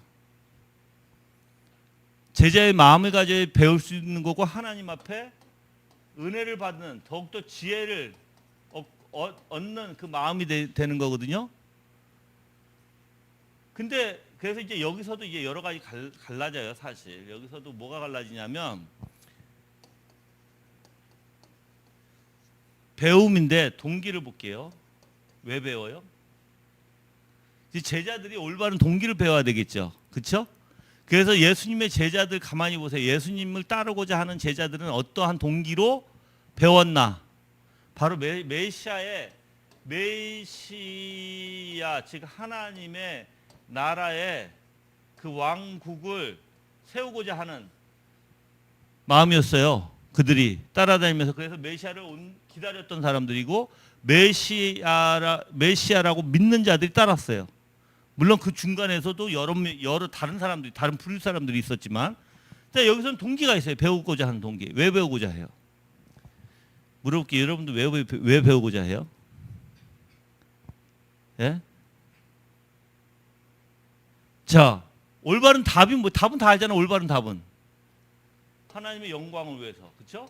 제자의 마음을 가져야 배울 수 있는 거고 하나님 앞에 은혜를 받는 더욱더 지혜를 얻는 그 마음이 되는 거거든요. 근데 그래서 이제 여기서도 이제 여러 가지 갈라져요, 사실. 여기서도 뭐가 갈라지냐면 배움인데 동기를 볼게요. 왜 배워요? 제자들이 올바른 동기를 배워야 되겠죠. 그렇죠? 그래서 예수님의 제자들 가만히 보세요. 예수님을 따르고자 하는 제자들은 어떠한 동기로 배웠나? 바로 메시아 즉 하나님의 나라의 그 왕국을 세우고자 하는 마음이었어요. 그들이 따라다니면서. 그래서 메시아를 기다렸던 사람들이고 메시아라고 믿는 자들이 따랐어요. 물론 그 중간에서도 여러 다른 사람들이, 다른 부류 사람들이 있었지만, 자, 여기서는 동기가 있어요. 배우고자 하는 동기. 왜 배우고자 해요? 물어볼게요. 여러분들 왜 배우고자 해요? 예? 자, 올바른 답이 뭐, 답은 다 알잖아. 올바른 답은 하나님의 영광을 위해서. 그렇죠?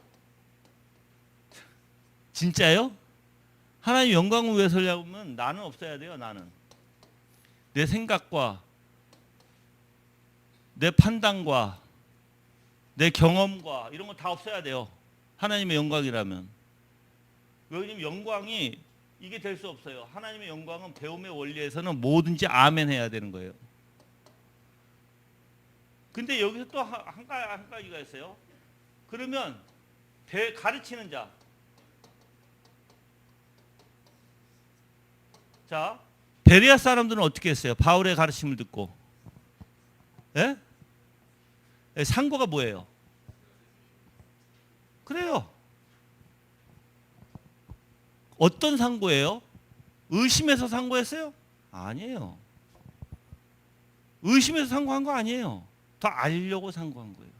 진짜요? 하나님의 영광을 위해서려면 나는 없어야 돼요. 나는 내 생각과 내 판단과 내 경험과 이런 거 다 없어야 돼요. 하나님의 영광이라면. 왜냐면 영광이 이게 될 수 없어요. 하나님의 영광은 배움의 원리에서는 뭐든지 아멘 해야 되는 거예요. 근데 여기서 또 한 가지가 있어요. 그러면 가르치는 자. 자, 베레아 사람들은 어떻게 했어요? 바울의 가르침을 듣고. 예? 상고가 뭐예요? 그래요. 어떤 상고예요? 의심해서 상고했어요? 아니에요. 의심해서 상고한 거 아니에요. 더 알려고 상고한 거예요.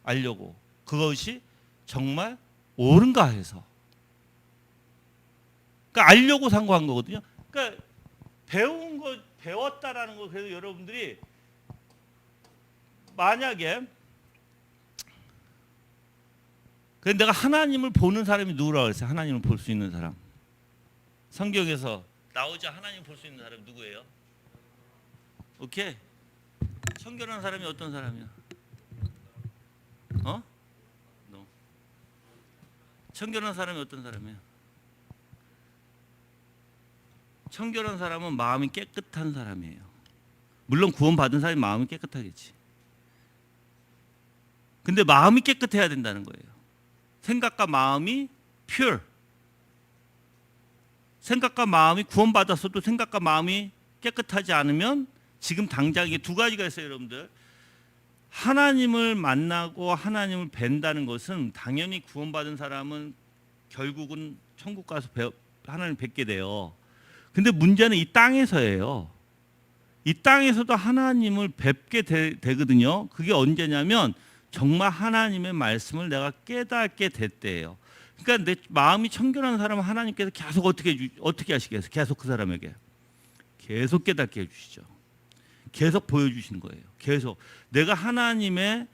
알려고. 그것이 정말 옳은가 해서. 그러니까 알려고 상고한 거거든요. 그러니까 배웠다라는 거. 그래서 여러분들이 만약에 내가 하나님을 보는 사람이 누구라고 했어요? 하나님을 볼 수 있는 사람. 성경에서 나오자 하나님을 볼 수 있는 사람이 누구예요? 오케이. 청결한 사람이 어떤 사람이야? 어? No. 청결한 사람이 어떤 사람이야? 청결한 사람은 마음이 깨끗한 사람이에요. 물론 구원받은 사람이 마음이 깨끗하겠지. 근데 마음이 깨끗해야 된다는 거예요. 생각과 마음이 pure. 생각과 마음이 구원받았어도 생각과 마음이 깨끗하지 않으면 지금 당장 이게 두 가지가 있어요, 여러분들. 하나님을 만나고 하나님을 뵌다는 것은 당연히 구원받은 사람은 결국은 천국 가서 하나님을 뵙게 돼요. 근데 문제는 이 땅에서예요. 이 땅에서도 하나님을 뵙게 되거든요. 그게 언제냐면 정말 하나님의 말씀을 내가 깨닫게 됐대요. 그러니까 내 마음이 청결한 사람은 하나님께서 계속 어떻게 하시겠어요? 계속 그 사람에게 계속 깨닫게 해주시죠. 계속 보여주시는 거예요. 계속 내가 하나님을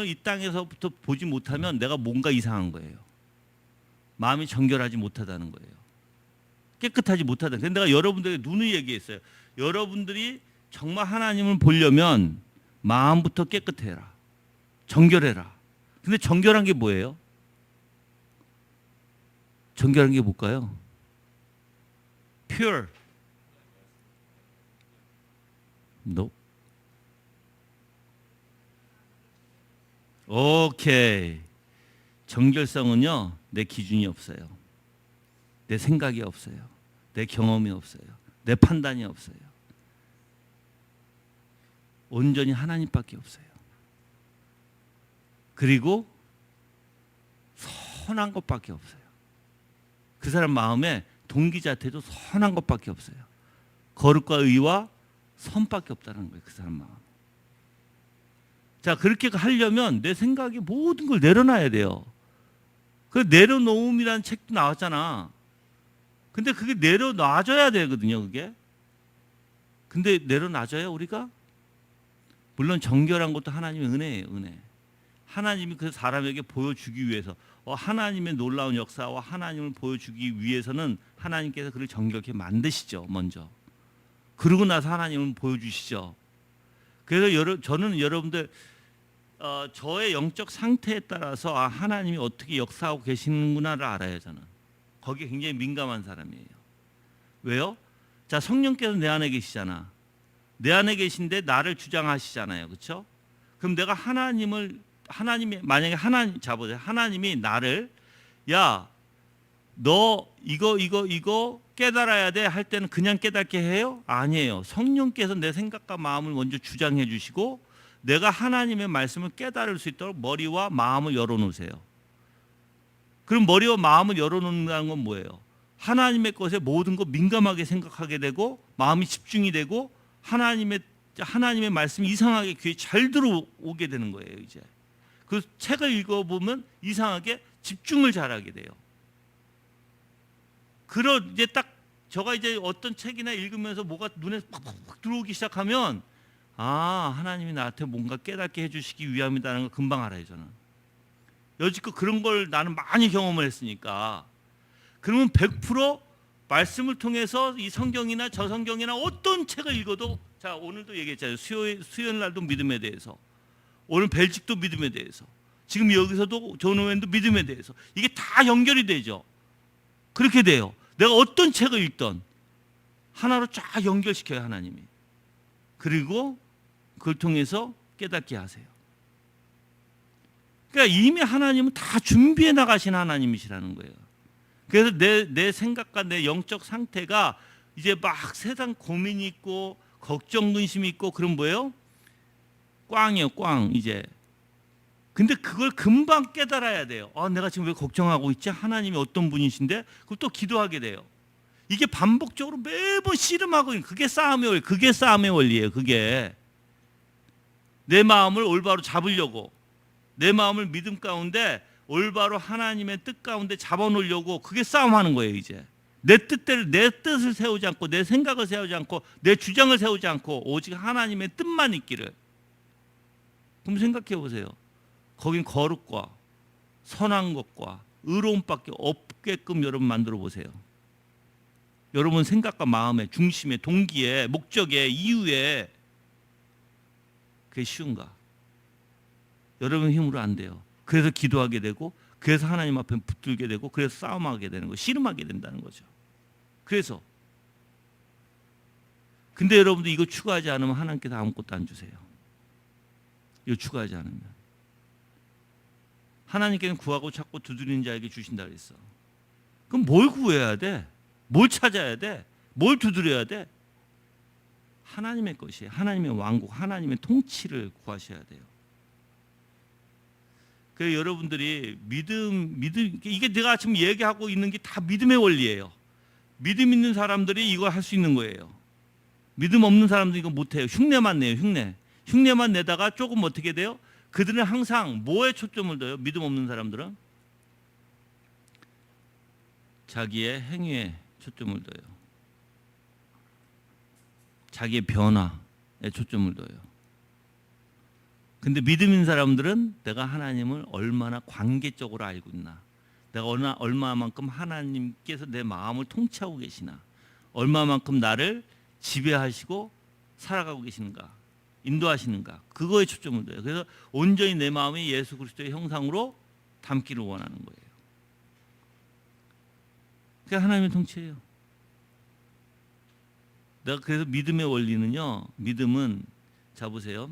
이 땅에서부터 보지 못하면 내가 뭔가 이상한 거예요. 마음이 정결하지 못하다는 거예요. 깨끗하지 못하다. 근데 내가 여러분들에게 누누이 얘기했어요. 여러분들이 정말 하나님을 보려면 마음부터 깨끗해라. 정결해라. 근데 정결한 게 뭐예요? 정결한 게 뭘까요? pure. No. 오케이. 정결성은요, 내 기준이 없어요. 내 생각이 없어요. 내 경험이 없어요. 내 판단이 없어요. 온전히 하나님밖에 없어요. 그리고 선한 것밖에 없어요. 그 사람 마음에 동기 자체도 선한 것밖에 없어요. 거룩과 의와 선밖에 없다는 거예요. 그 사람 마음. 자, 그렇게 하려면 내 생각에 모든 걸 내려놔야 돼요. 그 내려놓음이라는 책도 나왔잖아. 근데 그게 내려놔줘야 되거든요, 그게. 근데 내려놔줘요, 우리가? 물론 정결한 것도 하나님의 은혜예요, 은혜. 하나님이 그 사람에게 보여주기 위해서, 하나님의 놀라운 역사와 하나님을 보여주기 위해서는 하나님께서 그를 정결케 만드시죠, 먼저. 그러고 나서 하나님을 보여주시죠. 그래서 저는 여러분들 저의 영적 상태에 따라서 하나님이 어떻게 역사하고 계시는구나를 알아요. 저는 거기에 굉장히 민감한 사람이에요. 왜요? 자, 성령께서 내 안에 계시잖아. 내 안에 계신데 나를 주장하시잖아요, 그렇죠? 그럼 내가 하나님이 만약에 하나님이 나를 야, 너 이거 깨달아야 돼 할 때는 그냥 깨닫게 해요? 아니에요. 성령께서 내 생각과 마음을 먼저 주장해 주시고 내가 하나님의 말씀을 깨달을 수 있도록 머리와 마음을 열어놓으세요. 그럼 머리와 마음을 열어놓는다는 건 뭐예요? 하나님의 것에 모든 거 민감하게 생각하게 되고 마음이 집중이 되고 하나님의 말씀이 이상하게 귀에 잘 들어오게 되는 거예요. 이제 그 책을 읽어보면 이상하게 집중을 잘하게 돼요. 이제 딱 제가 이제 어떤 책이나 읽으면서 뭐가 눈에 팍팍 들어오기 시작하면 하나님이 나한테 뭔가 깨닫게 해주시기 위함이라는 걸 금방 알아요. 저는 여지껏 그런 걸 나는 많이 경험을 했으니까. 그러면 100% 말씀을 통해서 이 성경이나 저 성경이나 어떤 책을 읽어도, 자, 오늘도 얘기했잖아요. 수요일 날도 믿음에 대해서, 오늘 벨직도 믿음에 대해서, 지금 여기서도 존오웬도 믿음에 대해서, 이게 다 연결이 되죠. 그렇게 돼요. 내가 어떤 책을 읽던 하나로 쫙 연결시켜요, 하나님이. 그리고 그걸 통해서 깨닫게 하세요. 그러니까 이미 하나님은 다 준비해 나가신 하나님이시라는 거예요. 그래서 내 생각과 내 영적 상태가 이제 막 세상 고민이 있고 걱정 근심이 있고, 그럼 뭐예요? 꽝이에요, 꽝. 이제 근데 그걸 금방 깨달아야 돼요. 내가 지금 왜 걱정하고 있지? 하나님이 어떤 분이신데? 그럼 또 기도하게 돼요. 이게 반복적으로 매번 씨름하고 있는, 그게 싸움의 원리예요. 그게 내 마음을 올바로 잡으려고, 내 마음을 믿음 가운데 올바로 하나님의 뜻 가운데 잡아놓으려고, 그게 싸움하는 거예요. 이제 내 뜻을 세우지 않고, 내 생각을 세우지 않고, 내 주장을 세우지 않고 오직 하나님의 뜻만 있기를. 그럼 생각해 보세요. 거긴 거룩과 선한 것과 의로움밖에 없게끔 여러분 만들어 보세요. 여러분 생각과 마음의 중심에, 동기에, 목적에, 이유에 그게 쉬운가? 여러분 힘으로 안 돼요. 그래서 기도하게 되고, 그래서 하나님 앞에 붙들게 되고, 그래서 싸움하게 되는 거, 씨름하게 된다는 거죠. 그래서 근데 여러분들 이거 추가하지 않으면 하나님께서 아무것도 안 주세요. 이거 추가하지 않으면. 하나님께는 구하고 찾고 두드리는 자에게 주신다 그랬어. 그럼 뭘 구해야 돼? 뭘 찾아야 돼? 뭘 두드려야 돼? 하나님의 것이에요. 하나님의 왕국, 하나님의 통치를 구하셔야 돼요. 그래서 여러분들이 믿음 이게 내가 지금 얘기하고 있는 게 다 믿음의 원리예요. 믿음 있는 사람들이 이거 할 수 있는 거예요. 믿음 없는 사람들이 이거 못해요. 흉내만 내요. 흉내만 내다가 조금 어떻게 돼요? 그들은 항상 뭐에 초점을 둬요? 믿음 없는 사람들은 자기의 행위에 초점을 둬요. 자기의 변화에 초점을 둬요. 근데 믿음 있는 사람들은 내가 하나님을 얼마나 관계적으로 알고 있나, 내가 얼마만큼 하나님께서 내 마음을 통치하고 계시나, 얼마만큼 나를 지배하시고 살아가고 계시는가, 인도하시는가, 그거에 초점을 둬요. 그래서 온전히 내 마음이 예수 그리스도의 형상으로 담기를 원하는 거예요. 그게 하나님의 통치예요. 내가 그래서 믿음의 원리는요, 믿음은, 자 보세요,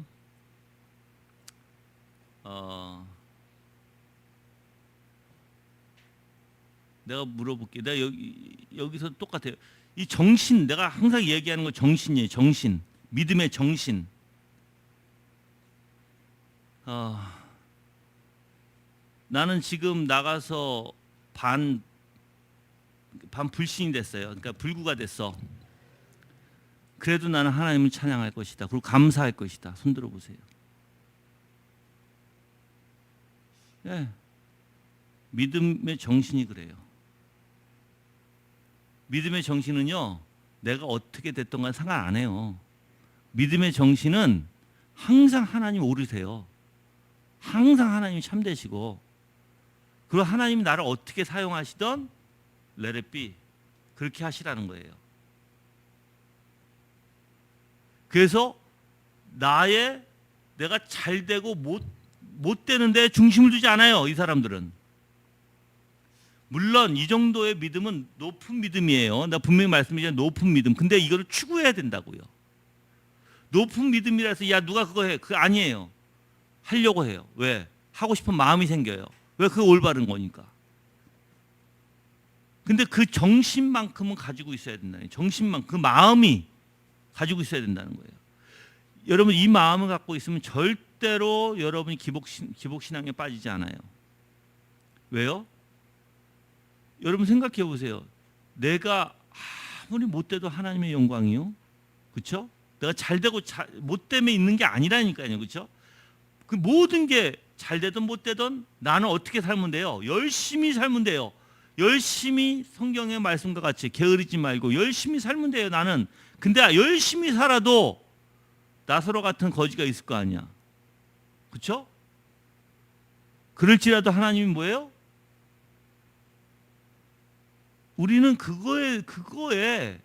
내가 물어볼게. 내가 여기서 똑같아요. 이 정신, 내가 항상 얘기하는 거 정신이에요. 정신, 믿음의 정신. 나는 지금 나가서 반 불신이 됐어요. 그러니까 불구가 됐어. 그래도 나는 하나님을 찬양할 것이다. 그리고 감사할 것이다. 손 들어보세요. 예, 믿음의 정신이 그래요. 믿음의 정신은요, 내가 어떻게 됐던 건 상관 안 해요. 믿음의 정신은 항상 하나님 오르세요. 항상 하나님이 참되시고, 그리고 하나님이 나를 어떻게 사용하시던 let it be, 그렇게 하시라는 거예요. 그래서 내가 잘 되고 못 되는데 중심을 두지 않아요. 이 사람들은. 물론 이 정도의 믿음은 높은 믿음이에요. 나 분명히 말씀드리잖아요. 높은 믿음. 근데 이거를 추구해야 된다고요. 높은 믿음이라서 야 누가 그거 해. 그거 아니에요. 하려고 해요. 왜? 하고 싶은 마음이 생겨요. 왜? 그거 올바른 거니까. 근데 그 정신만큼은 가지고 있어야 된다는 거예요. 정신만, 그 마음이 가지고 있어야 된다는 거예요. 여러분 이 마음을 갖고 있으면 절대로 여러분이 기복신앙에 빠지지 않아요. 왜요? 여러분 생각해 보세요. 내가 아무리 못돼도 하나님의 영광이요. 그렇죠? 내가 잘되고 못됨에 있는 게 아니라니까요. 그렇죠? 그 모든 게 잘되든 못되든 나는 어떻게 살면 돼요? 열심히 살면 돼요. 열심히 성경의 말씀과 같이 게으르지 말고 열심히 살면 돼요. 나는. 근데 열심히 살아도 나사로 같은 거지가 있을 거 아니야. 그렇죠? 그럴지라도 하나님이 뭐예요? 우리는 그거에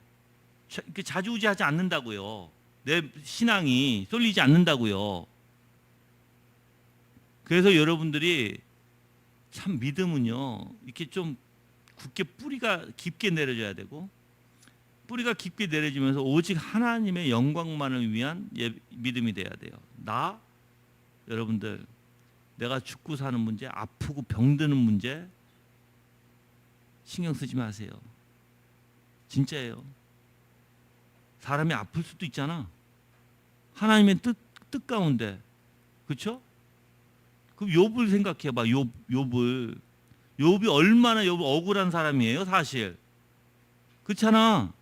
자주우지하지 않는다고요. 내 신앙이 쏠리지 않는다고요. 그래서 여러분들이 참 믿음은요, 이렇게 좀 굳게 뿌리가 깊게 내려져야 되고, 뿌리가 깊게 내려지면서 오직 하나님의 영광만을 위한 믿음이 돼야 돼요. 여러분들, 내가 죽고 사는 문제, 아프고 병드는 문제 신경 쓰지 마세요. 진짜예요. 사람이 아플 수도 있잖아. 하나님의 뜻 가운데. 그렇죠? 그럼 욥을 생각해 봐. 욥이 얼마나 억울한 사람이에요, 사실. 그렇잖아.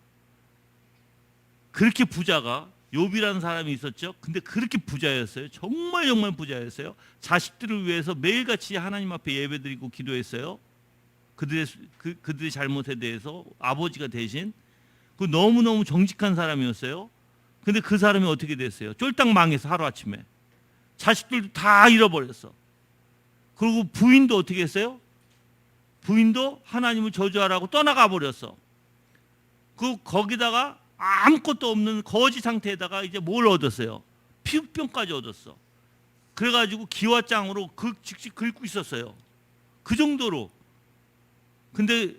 그렇게 부자가 욥이라는 사람이 있었죠. 근데 그렇게 부자였어요. 정말 부자였어요. 자식들을 위해서 매일같이 하나님 앞에 예배드리고 기도했어요. 그들의 잘못에 대해서 아버지가 대신. 그 너무너무 정직한 사람이었어요. 근데 그 사람이 어떻게 됐어요? 쫄딱 망해서 하루아침에. 자식들도 다 잃어버렸어. 그리고 부인도 어떻게 했어요? 부인도 하나님을 저주하라고 떠나가 버렸어. 거기다가 아무것도 없는 거지 상태에다가 이제 뭘 얻었어요? 피부병까지 얻었어. 그래가지고 기와장으로 직접 긁고 있었어요. 그 정도로. 근데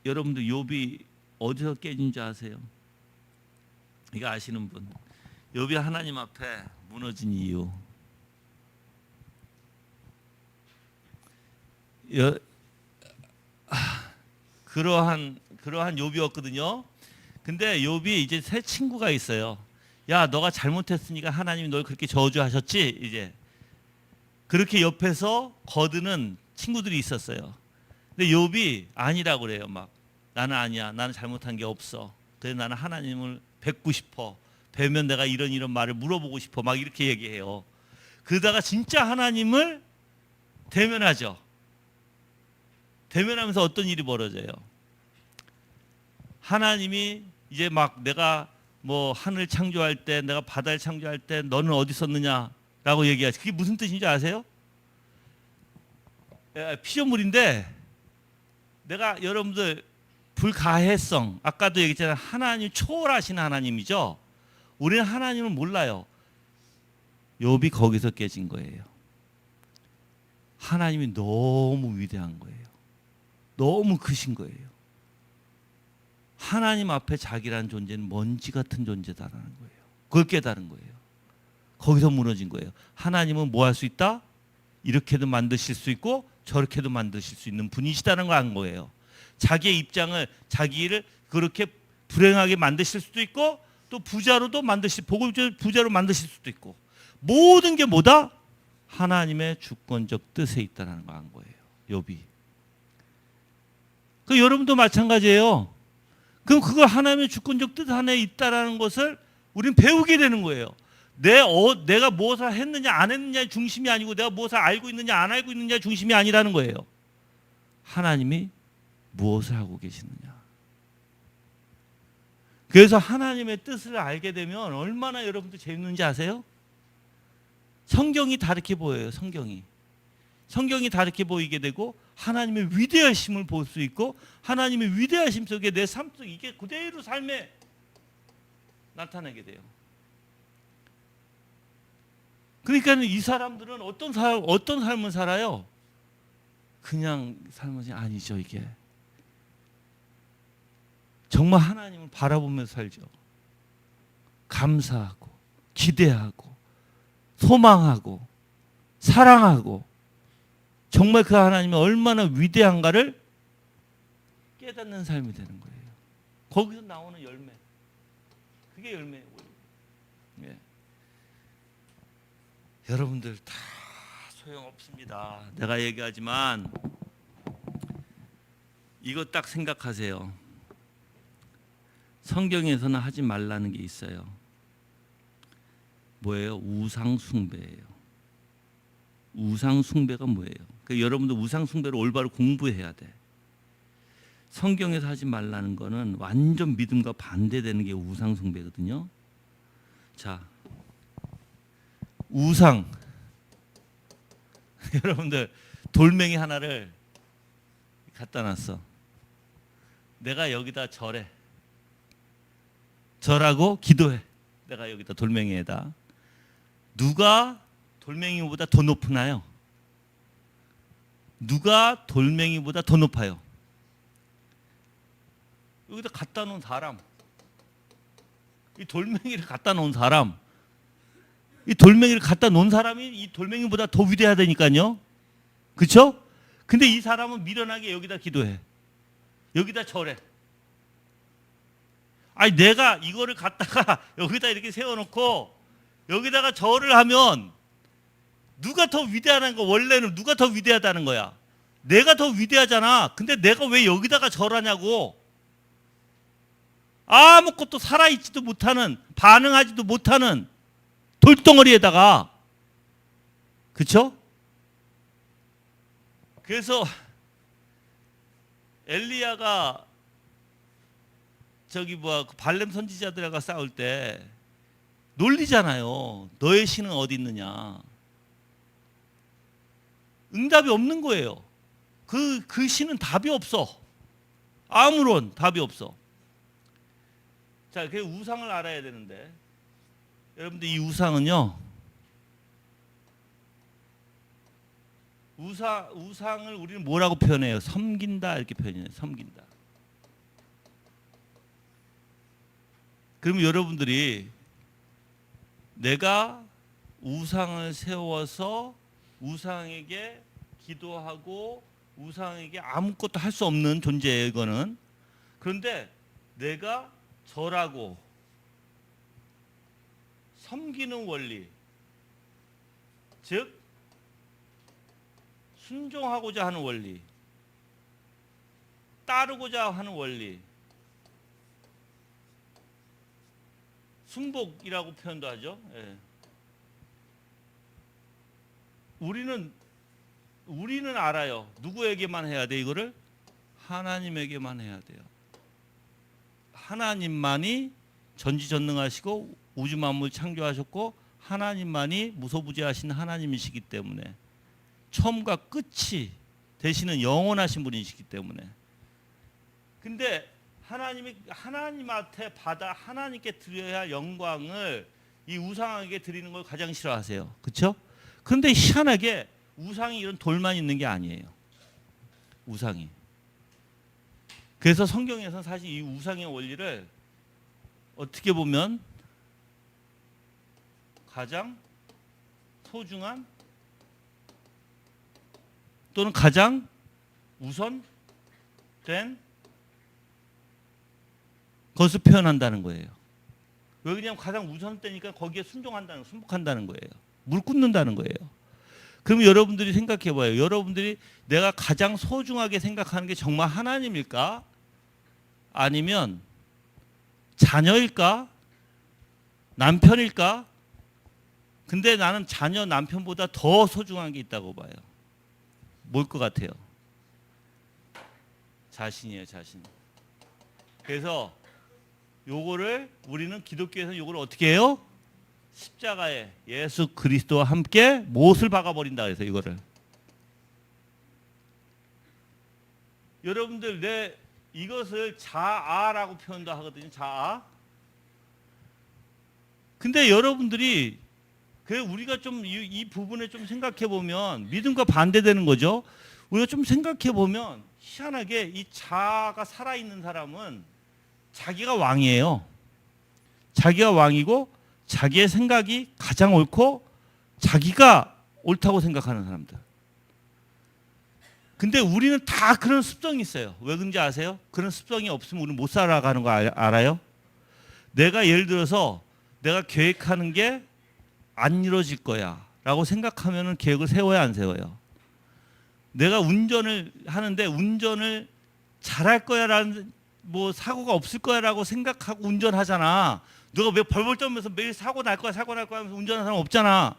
여러분들 욥이 어디서 깨진 줄 아세요? 이거 아시는 분. 욥이 하나님 앞에 무너진 이유. 그러한 욥이었거든요. 근데 욥이 이제 새 친구가 있어요. 야, 너가 잘못했으니까 하나님이 널 그렇게 저주하셨지. 이제 그렇게 옆에서 거드는 친구들이 있었어요. 근데 욥이 아니라고 그래요. 막 나는 아니야. 나는 잘못한 게 없어. 그래서 나는 하나님을 뵙고 싶어. 뵈면 내가 이런 말을 물어보고 싶어. 막 이렇게 얘기해요. 그러다가 진짜 하나님을 대면하죠. 대면하면서 어떤 일이 벌어져요? 하나님이 이제 막 내가 뭐 하늘 창조할 때, 내가 바다를 창조할 때 너는 어디 있었느냐라고 얘기하지. 그게 무슨 뜻인지 아세요? 피조물인데 내가 여러분들 불가해성, 아까도 얘기했잖아요. 하나님 초월하신 하나님이죠. 우리는 하나님을 몰라요. 욥이 거기서 깨진 거예요. 하나님이 너무 위대한 거예요. 너무 크신 거예요. 하나님 앞에 자기라는 존재는 먼지 같은 존재다라는 거예요. 그걸 깨달은 거예요. 거기서 무너진 거예요. 하나님은 뭐 할 수 있다? 이렇게도 만드실 수 있고 저렇게도 만드실 수 있는 분이시다는 걸 안 거예요. 자기의 입장을 자기를 그렇게 불행하게 만드실 수도 있고 또 부자로도 부자로 만드실 수도 있고 모든 게 뭐다? 하나님의 주권적 뜻에 있다는 걸 안 거예요. 욥이. 그 여러분도 마찬가지예요. 그럼 그걸 하나님의 주권적 뜻 안에 있다라는 것을 우리는 배우게 되는 거예요. 내가 무엇을 했느냐 안 했느냐의 중심이 아니고 내가 무엇을 알고 있느냐 안 알고 있느냐의 중심이 아니라는 거예요. 하나님이 무엇을 하고 계시느냐. 그래서 하나님의 뜻을 알게 되면 얼마나 여러분들 재밌는지 아세요? 성경이 다르게 보여요. 성경이 다르게 보이게 되고 하나님의 위대하심을 볼 수 있고 하나님의 위대하심 속에 내 삶 속 이게 그대로 삶에 나타나게 돼요. 그러니까 이 사람들은 어떤 삶을 살아요? 그냥 삶은 아니죠. 이게 정말 하나님을 바라보면서 살죠. 감사하고 기대하고 소망하고 사랑하고 정말 그 하나님이 얼마나 위대한가를 깨닫는 삶이 되는 거예요. 거기서 나오는 열매, 그게 열매예요. 예. 여러분들 다 소용없습니다. 내가 얘기하지만 이거 딱 생각하세요. 성경에서는 하지 말라는 게 있어요. 뭐예요? 우상 숭배예요. 우상 숭배가 뭐예요? 그러니까 여러분들 우상 숭배를 올바로 공부해야 돼. 성경에서 하지 말라는 거는 완전 믿음과 반대되는 게 우상 숭배거든요. 자, 우상. 여러분들 돌멩이 하나를 갖다 놨어. 내가 여기다 절하고 기도해. 내가 여기다 돌멩이에다. 누가 돌멩이보다 더 높으나요? 누가 돌멩이보다 더 높아요? 여기다 갖다 놓은 사람. 이 돌멩이를 갖다 놓은 사람. 이 돌멩이를 갖다 놓은 사람이 이 돌멩이보다 더 위대하다니까요. 그렇죠? 근데 이 사람은 미련하게 여기다 기도해. 여기다 절해. 아니 내가 이거를 갖다가 여기다 이렇게 세워놓고 여기다가 절을 하면 누가 더 위대하다는 거. 원래는 누가 더 위대하다는 거야. 내가 더 위대하잖아. 근데 내가 왜 여기다가 절하냐고. 아무것도 살아있지도 못하는, 반응하지도 못하는 돌덩어리에다가. 그렇죠? 그래서 엘리야가 발렘 선지자들과 싸울 때 놀리잖아요. 너의 신은 어디 있느냐. 응답이 없는 거예요. 그 신은 답이 없어. 아무런 답이 없어. 자, 그 우상을 알아야 되는데 여러분들 이 우상은요. 우상을 우리는 뭐라고 표현해요? 섬긴다 이렇게 표현해요. 섬긴다. 그럼 여러분들이 내가 우상을 세워서 우상에게 기도하고 우상에게 아무것도 할 수 없는 존재예요. 이거는. 그런데 내가 절하고 섬기는 원리, 즉 순종하고자 하는 원리, 따르고자 하는 원리, 순복이라고 표현도 하죠. 예. 우리는 알아요. 누구에게만 해야 돼 이거를? 하나님에게만 해야 돼요. 하나님만이 전지전능하시고 우주 만물 창조하셨고 하나님만이 무소부지하신 하나님이시기 때문에 처음과 끝이 되시는 영원하신 분이시기 때문에. 근데 하나님한테 받아 하나님께 드려야 할 영광을 이 우상에게 드리는 걸 가장 싫어하세요. 그렇죠? 그런데 희한하게 우상이 이런 돌만 있는 게 아니에요. 우상이. 그래서 성경에서는 사실 이 우상의 원리를 어떻게 보면 가장 소중한 또는 가장 우선된 것을 표현한다는 거예요. 왜 그러냐면 가장 우선되니까 거기에 순복한다는 거예요. 물 꿇는다는 거예요. 그럼 여러분들이 생각해 봐요. 여러분들이 내가 가장 소중하게 생각하는 게 정말 하나님일까? 아니면 자녀일까? 남편일까? 근데 나는 자녀, 남편보다 더 소중한 게 있다고 봐요. 뭘 것 같아요? 자신이에요, 자신. 그래서 요거를 우리는 기독교에서 요걸 어떻게 해요? 십자가에 예수 그리스도와 함께 못을 박아버린다 그래서 이거를. 여러분들 이것을 자아라고 표현도 하거든요. 자아. 근데 여러분들이 우리가 좀 이 부분에 좀 생각해 보면 믿음과 반대되는 거죠. 우리가 좀 생각해 보면 희한하게 이 자아가 살아있는 사람은 자기가 왕이에요. 자기가 왕이고 자기의 생각이 가장 옳고 자기가 옳다고 생각하는 사람들. 근데 우리는 다 그런 습성이 있어요. 왜 그런지 아세요? 그런 습성이 없으면 우리는 못 살아가는 거 알아요? 내가 예를 들어서 내가 계획하는 게 안 이루어질 거야 라고 생각하면 계획을 세워야 안 세워요? 내가 운전을 하는데 운전을 잘할 거야라는 사고가 없을 거야라고 생각하고 운전하잖아. 너가 왜 벌벌 떨면서 매일 사고 날 거야 하면서 운전하는 사람 없잖아.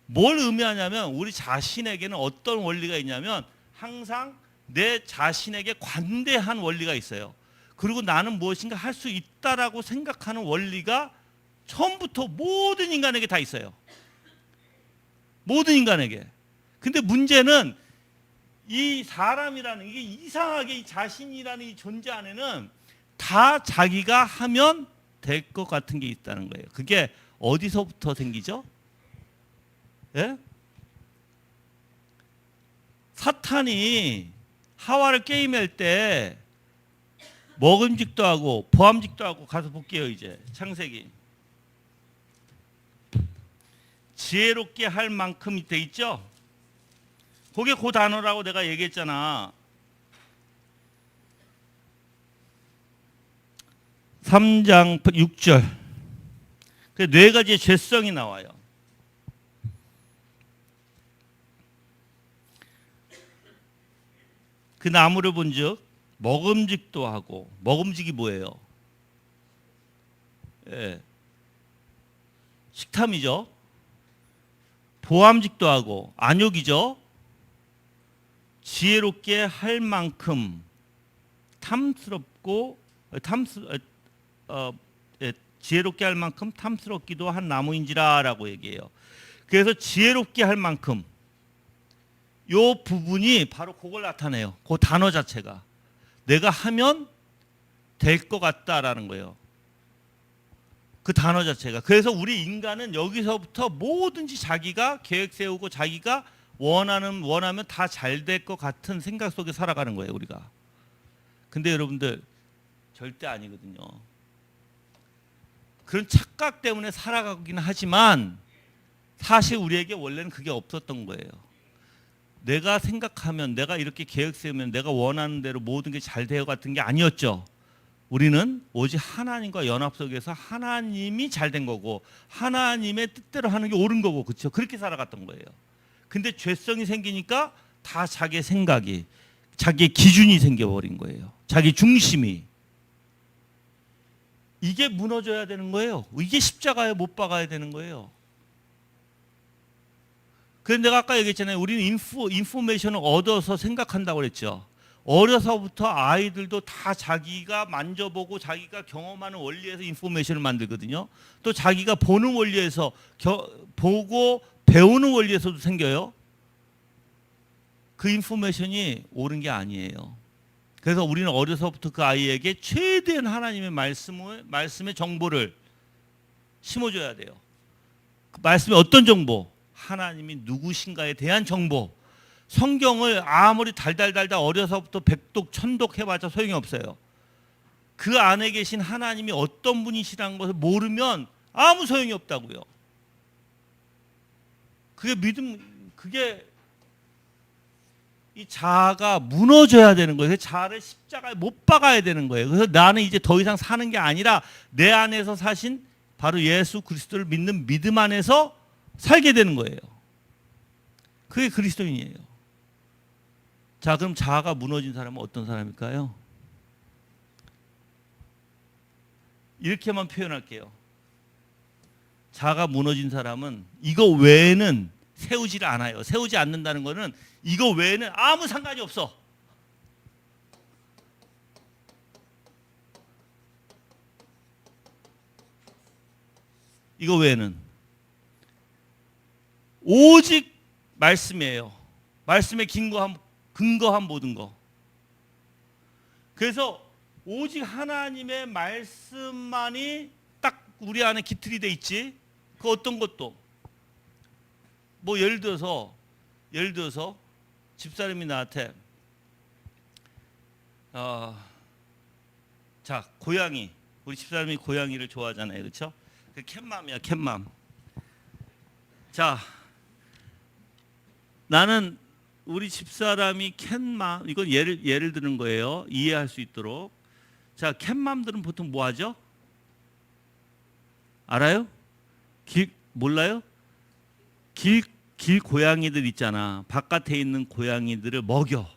뭘 의미하냐면 우리 자신에게는 어떤 원리가 있냐면 항상 내 자신에게 관대한 원리가 있어요. 그리고 나는 무엇인가 할 수 있다라고 생각하는 원리가 처음부터 모든 인간에게 다 있어요. 모든 인간에게. 근데 문제는 이 사람이라는 이게 이상하게 이 자신이라는 이 존재 안에는 다 자기가 하면 될 것 같은 게 있다는 거예요. 그게 어디서부터 생기죠? 예? 사탄이 하와를 게임할 때 먹음직도 하고 보암직도 하고 가서 볼게요. 이제 창세기 지혜롭게 할 만큼 돼 있죠. 그게 그 단어라고 내가 얘기했잖아. 3장 6절. 그 네 가지의 죄성이 나와요. 그 나무를 본즉 먹음직도 하고, 먹음직이 뭐예요? 예. 식탐이죠. 보암직도 하고 안욕이죠. 지혜롭게 할 만큼 지혜롭게 할 만큼 탐스럽기도 한 나무인지라라고 얘기해요. 그래서 지혜롭게 할 만큼 요 부분이 바로 그걸 나타내요. 그 단어 자체가 내가 하면 될 것 같다라는 거예요. 그 단어 자체가. 그래서 우리 인간은 여기서부터 뭐든지 자기가 계획 세우고 자기가 원하면 다 잘 될 것 같은 생각 속에 살아가는 거예요, 우리가. 근데 여러분들 절대 아니거든요. 그런 착각 때문에 살아가긴 하지만 사실 우리에게 원래는 그게 없었던 거예요. 내가 생각하면, 내가 이렇게 계획 세우면 내가 원하는 대로 모든 게 잘 되어 같은 게 아니었죠. 우리는 오직 하나님과 연합 속에서 하나님이 잘 된 거고 하나님의 뜻대로 하는 게 옳은 거고, 그렇죠? 그렇게 살아갔던 거예요. 근데 죄성이 생기니까 다 자기의 생각이, 자기의 기준이 생겨버린 거예요. 자기 중심이. 이게 무너져야 되는 거예요. 이게 십자가에 못 박아야 되는 거예요. 그런데 내가 아까 얘기했잖아요. 우리는 인포메이션을 얻어서 생각한다고 그랬죠. 어려서부터 아이들도 다 자기가 만져보고 자기가 경험하는 원리에서 인포메이션을 만들거든요. 또 자기가 보는 원리에서 보고 배우는 원리에서도 생겨요. 그 인포메이션이 옳은 게 아니에요. 그래서 우리는 어려서부터 그 아이에게 최대한 하나님의 말씀의 정보를 심어줘야 돼요. 그 말씀이 어떤 정보? 하나님이 누구신가에 대한 정보. 성경을 아무리 달달달달 어려서부터 백독 천독 해봤자 소용이 없어요. 그 안에 계신 하나님이 어떤 분이시라는 것을 모르면 아무 소용이 없다고요. 그게 믿음, 그게 이 자아가 무너져야 되는 거예요. 자아를 십자가에 못 박아야 되는 거예요. 그래서 나는 이제 더 이상 사는 게 아니라 내 안에서 사신 바로 예수 그리스도를 믿는 믿음 안에서 살게 되는 거예요. 그게 그리스도인이에요. 자, 그럼 자아가 무너진 사람은 어떤 사람일까요? 이렇게만 표현할게요. 자아가 무너진 사람은 이거 외에는 세우지를 않아요. 세우지 않는다는 것은 이거 외에는 아무 상관이 없어. 이거 외에는 오직 말씀이에요. 말씀에 근거한 모든 거. 그래서 오직 하나님의 말씀만이 딱 우리 안에 기틀이 돼 있지. 그 어떤 것도 뭐 예를 들어서 집사람이 나한테 자, 고양이, 우리 집사람이 고양이를 좋아하잖아요, 그렇죠? 그 캣맘이야, 캣맘. 자, 나는 우리 집사람이 캣맘, 이건 예를 드는 거예요, 이해할 수 있도록. 자, 캣맘들은 보통 뭐 하죠? 알아요? 몰라요? 길 고양이들 있잖아. 바깥에 있는 고양이들을 먹여.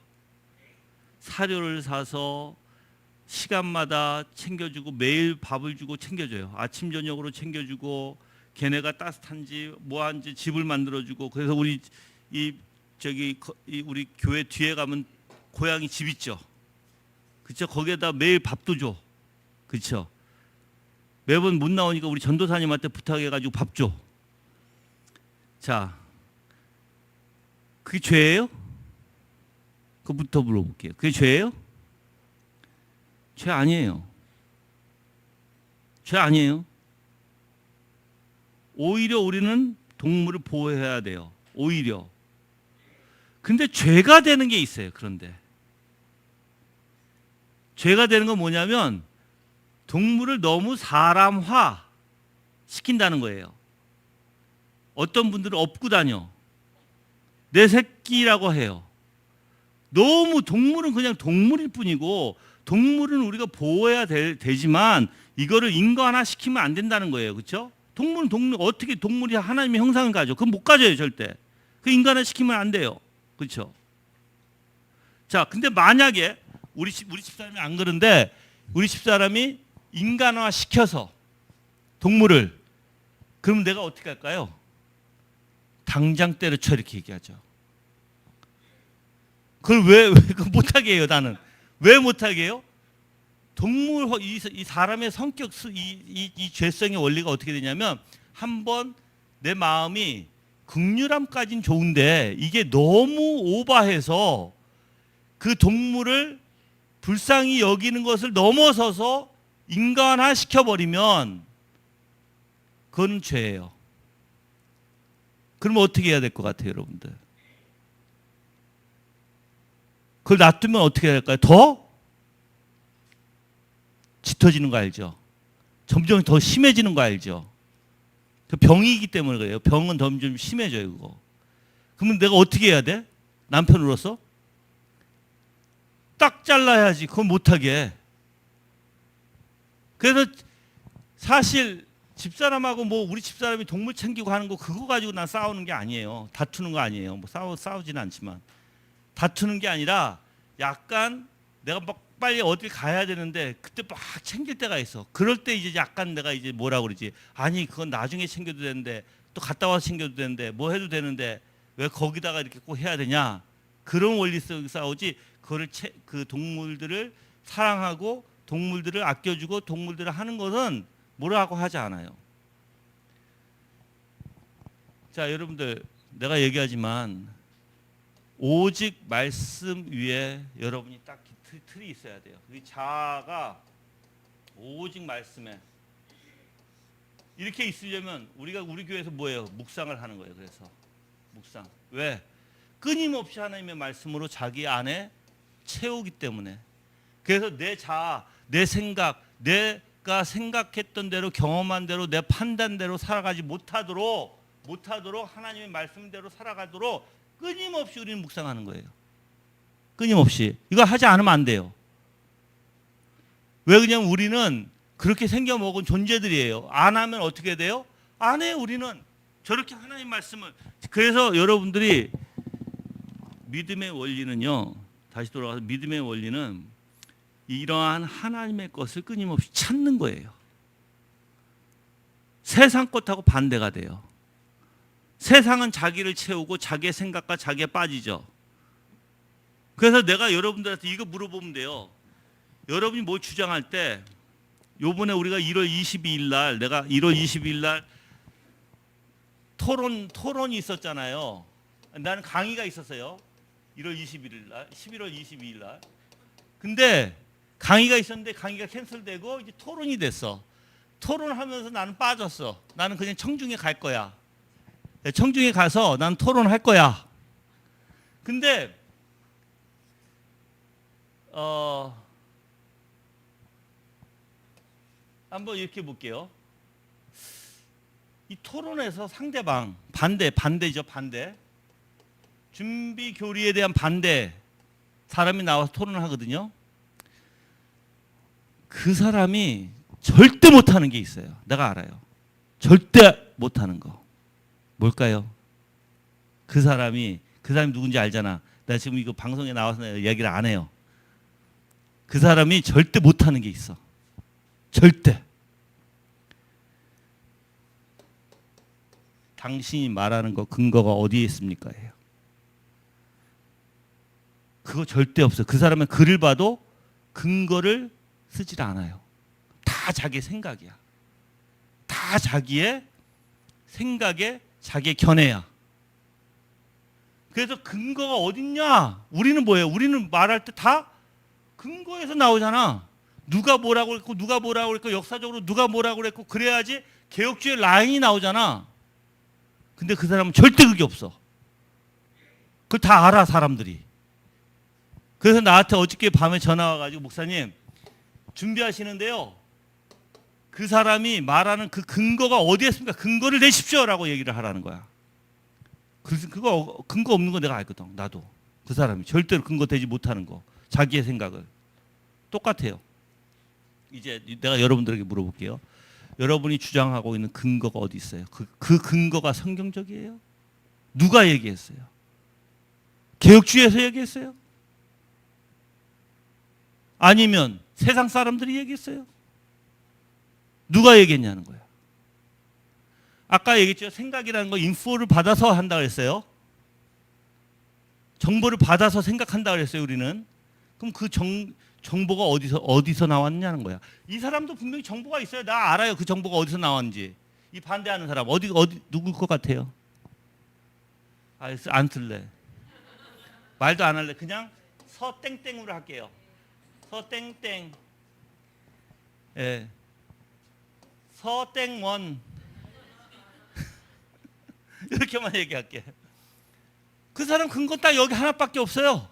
사료를 사서 시간마다 챙겨주고 매일 밥을 주고 챙겨줘요. 아침 저녁으로 챙겨주고 걔네가 따뜻한지 뭐한지 집을 만들어주고. 그래서 우리 우리 교회 뒤에 가면 고양이 집 있죠. 그렇죠? 거기에다 매일 밥도 줘. 그렇죠? 매번 못 나오니까 우리 전도사님한테 부탁해가지고 밥 줘. 자, 그게 죄예요? 그부터 물어볼게요. 그게 죄예요? 죄 아니에요. 죄 아니에요. 오히려 우리는 동물을 보호해야 돼요. 오히려. 근데 죄가 되는 게 있어요. 그런데 죄가 되는 건 뭐냐면 동물을 너무 사람화 시킨다는 거예요. 어떤 분들은 업고 다녀. 내 새끼라고 해요. 너무 동물은 그냥 동물일 뿐이고 동물은 우리가 보호해야 되지만 이거를 인간화 시키면 안 된다는 거예요. 그렇죠? 동물은 어떻게 동물이 하나님의 형상을 가져? 그건 못 가져요, 절대. 그 인간화 시키면 안 돼요. 그렇죠? 자, 근데 만약에 우리 집사람이 안 그런데 우리 집사람이 인간화 시켜서 동물을, 그럼 내가 어떻게 할까요? 당장 때려쳐 이렇게 얘기하죠. 그걸 왜 못하게 해요, 나는. 왜 못하게 해요? 이 사람의 성격, 이 죄성의 원리가 어떻게 되냐면 한번 내 마음이 극률함까지는 좋은데 이게 너무 오버해서 그 동물을 불쌍히 여기는 것을 넘어서서 인간화 시켜버리면 그건 죄예요. 그러면 어떻게 해야 될 것 같아요, 여러분들? 그걸 놔두면 어떻게 해야 될까요? 더 짙어지는 거 알죠? 점점 더 심해지는 거 알죠? 그 병이기 때문에 그래요. 병은 점점 심해져요, 그거. 그러면 내가 어떻게 해야 돼? 남편으로서? 딱 잘라야지. 그건 못하게. 그래서 사실 집사람하고 뭐 우리 집사람이 동물 챙기고 하는 거 그거 가지고 난 싸우는 게 아니에요. 다투는 거 아니에요. 뭐 싸우지는 않지만. 다투는 게 아니라 약간 내가 막 빨리 어딜 가야 되는데 그때 막 챙길 때가 있어. 그럴 때 이제 약간 내가 이제 뭐라 그러지? 아니 그건 나중에 챙겨도 되는데 또 갔다 와서 챙겨도 되는데 뭐 해도 되는데 왜 거기다가 이렇게 꼭 해야 되냐? 그런 원리 속에서 싸우지. 그 동물들을 사랑하고 동물들을 아껴주고 동물들을 하는 것은 뭐라고 하지 않아요. 자, 여러분들 내가 얘기하지만 오직 말씀 위에 여러분이 딱 틀이 있어야 돼요. 이 자아가 오직 말씀에 이렇게 있으려면 우리가 우리 교회에서 뭐예요? 묵상을 하는 거예요. 그래서 묵상. 왜? 끊임없이 하나님의 말씀으로 자기 안에 채우기 때문에. 그래서 내 자아, 내 생각, 내가 생각했던 대로 경험한 대로 내 판단대로 살아가지 못하도록 못하도록 하나님의 말씀대로 살아가도록 끊임없이 우리는 묵상하는 거예요. 끊임없이. 이거 하지 않으면 안 돼요. 왜 그러냐면 우리는 그렇게 생겨먹은 존재들이에요. 안 하면 어떻게 돼요? 안 해요. 우리는 저렇게 하나님 말씀을. 그래서 여러분들이 믿음의 원리는요, 다시 돌아가서 믿음의 원리는 이러한 하나님의 것을 끊임없이 찾는 거예요. 세상 것하고 반대가 돼요. 세상은 자기를 채우고 자기의 생각과 자기에 빠지죠. 그래서 내가 여러분들한테 이거 물어보면 돼요. 여러분이 뭘 주장할 때, 요번에 우리가 1월 22일 날, 내가 1월 22일 날 토론이 있었잖아요. 나는 강의가 있었어요. 1월 21일 날, 11월 22일 날. 근데 강의가 있었는데 강의가 캔슬되고 이제 토론이 됐어. 토론하면서 나는 빠졌어. 나는 그냥 청중에 갈 거야. 청중에 가서 난 토론할 거야. 근데 한번 이렇게 볼게요. 이 토론에서 상대방 반대죠. 반대. 준비 교리에 대한 반대 사람이 나와서 토론을 하거든요. 그 사람이 절대 못하는 게 있어요. 내가 알아요. 절대 못하는 거. 뭘까요? 그 사람이 누군지 알잖아. 내가 지금 이거 방송에 나와서 얘기를 안 해요. 그 사람이 절대 못하는 게 있어. 절대. 당신이 말하는 거 근거가 어디에 있습니까? 예요. 그거 절대 없어요. 그 사람은 글을 봐도 근거를 쓰질 않아요. 다 자기 생각이야. 다 자기의 생각에 자기의 견해야. 그래서 근거가 어딨냐? 우리는 뭐예요? 우리는 말할 때 다 근거에서 나오잖아. 누가 뭐라고 그랬고 누가 뭐라고 그랬고 역사적으로 누가 뭐라고 그랬고 그래야지 개혁주의 라인이 나오잖아. 근데 그 사람은 절대 그게 없어. 그걸 다 알아 사람들이. 그래서 나한테 어저께 밤에 전화 와가지고 목사님 준비하시는데요. 그 사람이 말하는 그 근거가 어디에 있습니까? 근거를 내십시오라고 얘기를 하라는 거야. 그래서 그거 근거 없는 거 내가 알거든. 나도. 그 사람이 절대로 근거 되지 못하는 거. 자기의 생각을. 똑같아요. 이제 내가 여러분들에게 물어볼게요. 여러분이 주장하고 있는 근거가 어디 있어요? 그 근거가 성경적이에요? 누가 얘기했어요? 개혁주의에서 얘기했어요? 아니면 세상 사람들이 얘기했어요? 누가 얘기했냐는 거예요. 아까 얘기했죠. 생각이라는 거 인포를 받아서 한다고 했어요. 정보를 받아서 생각한다고 그랬어요. 우리는. 그럼 그 정보가 어디서 나왔냐는 거야. 이 사람도 분명히 정보가 있어요. 나 알아요. 그 정보가 어디서 나왔는지. 이 반대하는 사람 어디 누굴 것 같아요? 안 쓸래. 말도 안 할래. 그냥 서땡땡으로 할게요. 서땡땡. 예. 서땡원. 이렇게만 얘기할게. 그 사람 근거 딱 여기 하나밖에 없어요.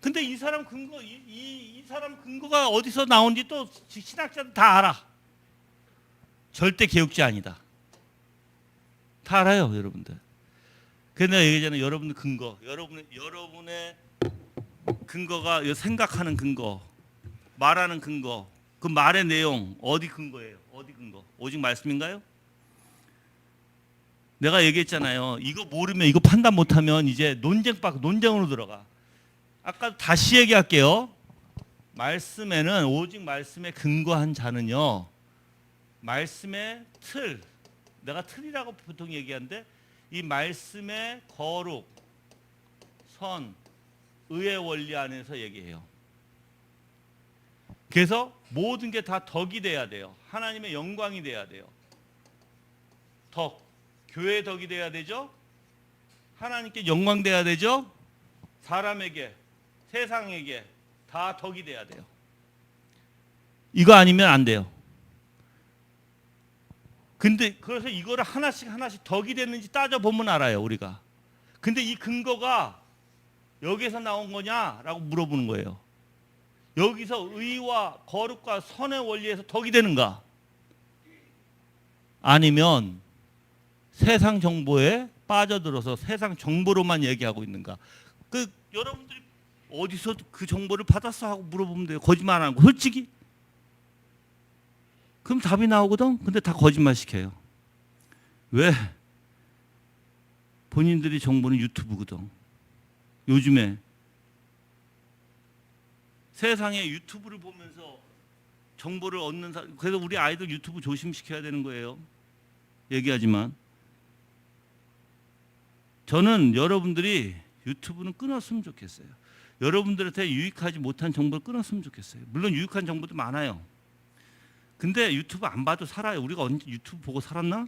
근데 이 사람 근거, 이 사람 근거가 어디서 나온지 또 신학자들 다 알아. 절대 개혁주의 아니다. 다 알아요, 여러분들. 그래서 내가 얘기하잖아요. 여러분의 근거, 여러분의 근거가 생각하는 근거, 말하는 근거, 그 말의 내용 어디 근거예요? 어디 근거? 오직 말씀인가요? 내가 얘기했잖아요. 이거 모르면 이거 판단 못하면 이제 논쟁으로 들어가. 아까 다시 얘기할게요. 말씀에는 오직 말씀에 근거한 자는요. 말씀의 틀, 내가 틀이라고 보통 얘기하는데 이 말씀의 거룩, 선, 의의 원리 안에서 얘기해요. 그래서 모든 게 다 덕이 돼야 돼요. 하나님의 영광이 돼야 돼요. 덕, 교회의 덕이 돼야 되죠. 하나님께 영광 돼야 되죠. 사람에게, 세상에게 다 덕이 돼야 돼요. 이거 아니면 안 돼요. 근데 그래서 이거를 하나씩 덕이 됐는지 따져보면 알아요, 우리가. 근데 이 근거가 여기서 나온 거냐라고 물어보는 거예요. 여기서 의와 거룩과 선의 원리에서 덕이 되는가? 아니면 세상 정보에 빠져들어서 세상 정보로만 얘기하고 있는가? 여러분들이 어디서 그 정보를 받았어 하고 물어보면 돼요. 거짓말 안 하고 솔직히. 그럼 답이 나오거든. 근데 다 거짓말 시켜요. 왜? 본인들이 정보는 유튜브거든. 요즘에 세상에 유튜브를 보면서 정보를 얻는 사람, 그래서 우리 아이들 유튜브 조심시켜야 되는 거예요. 얘기하지만 저는 여러분들이 유튜브는 끊었으면 좋겠어요. 여러분들한테 유익하지 못한 정보를 끊었으면 좋겠어요. 물론 유익한 정보도 많아요. 근데 유튜브 안 봐도 살아요. 우리가 언제 유튜브 보고 살았나?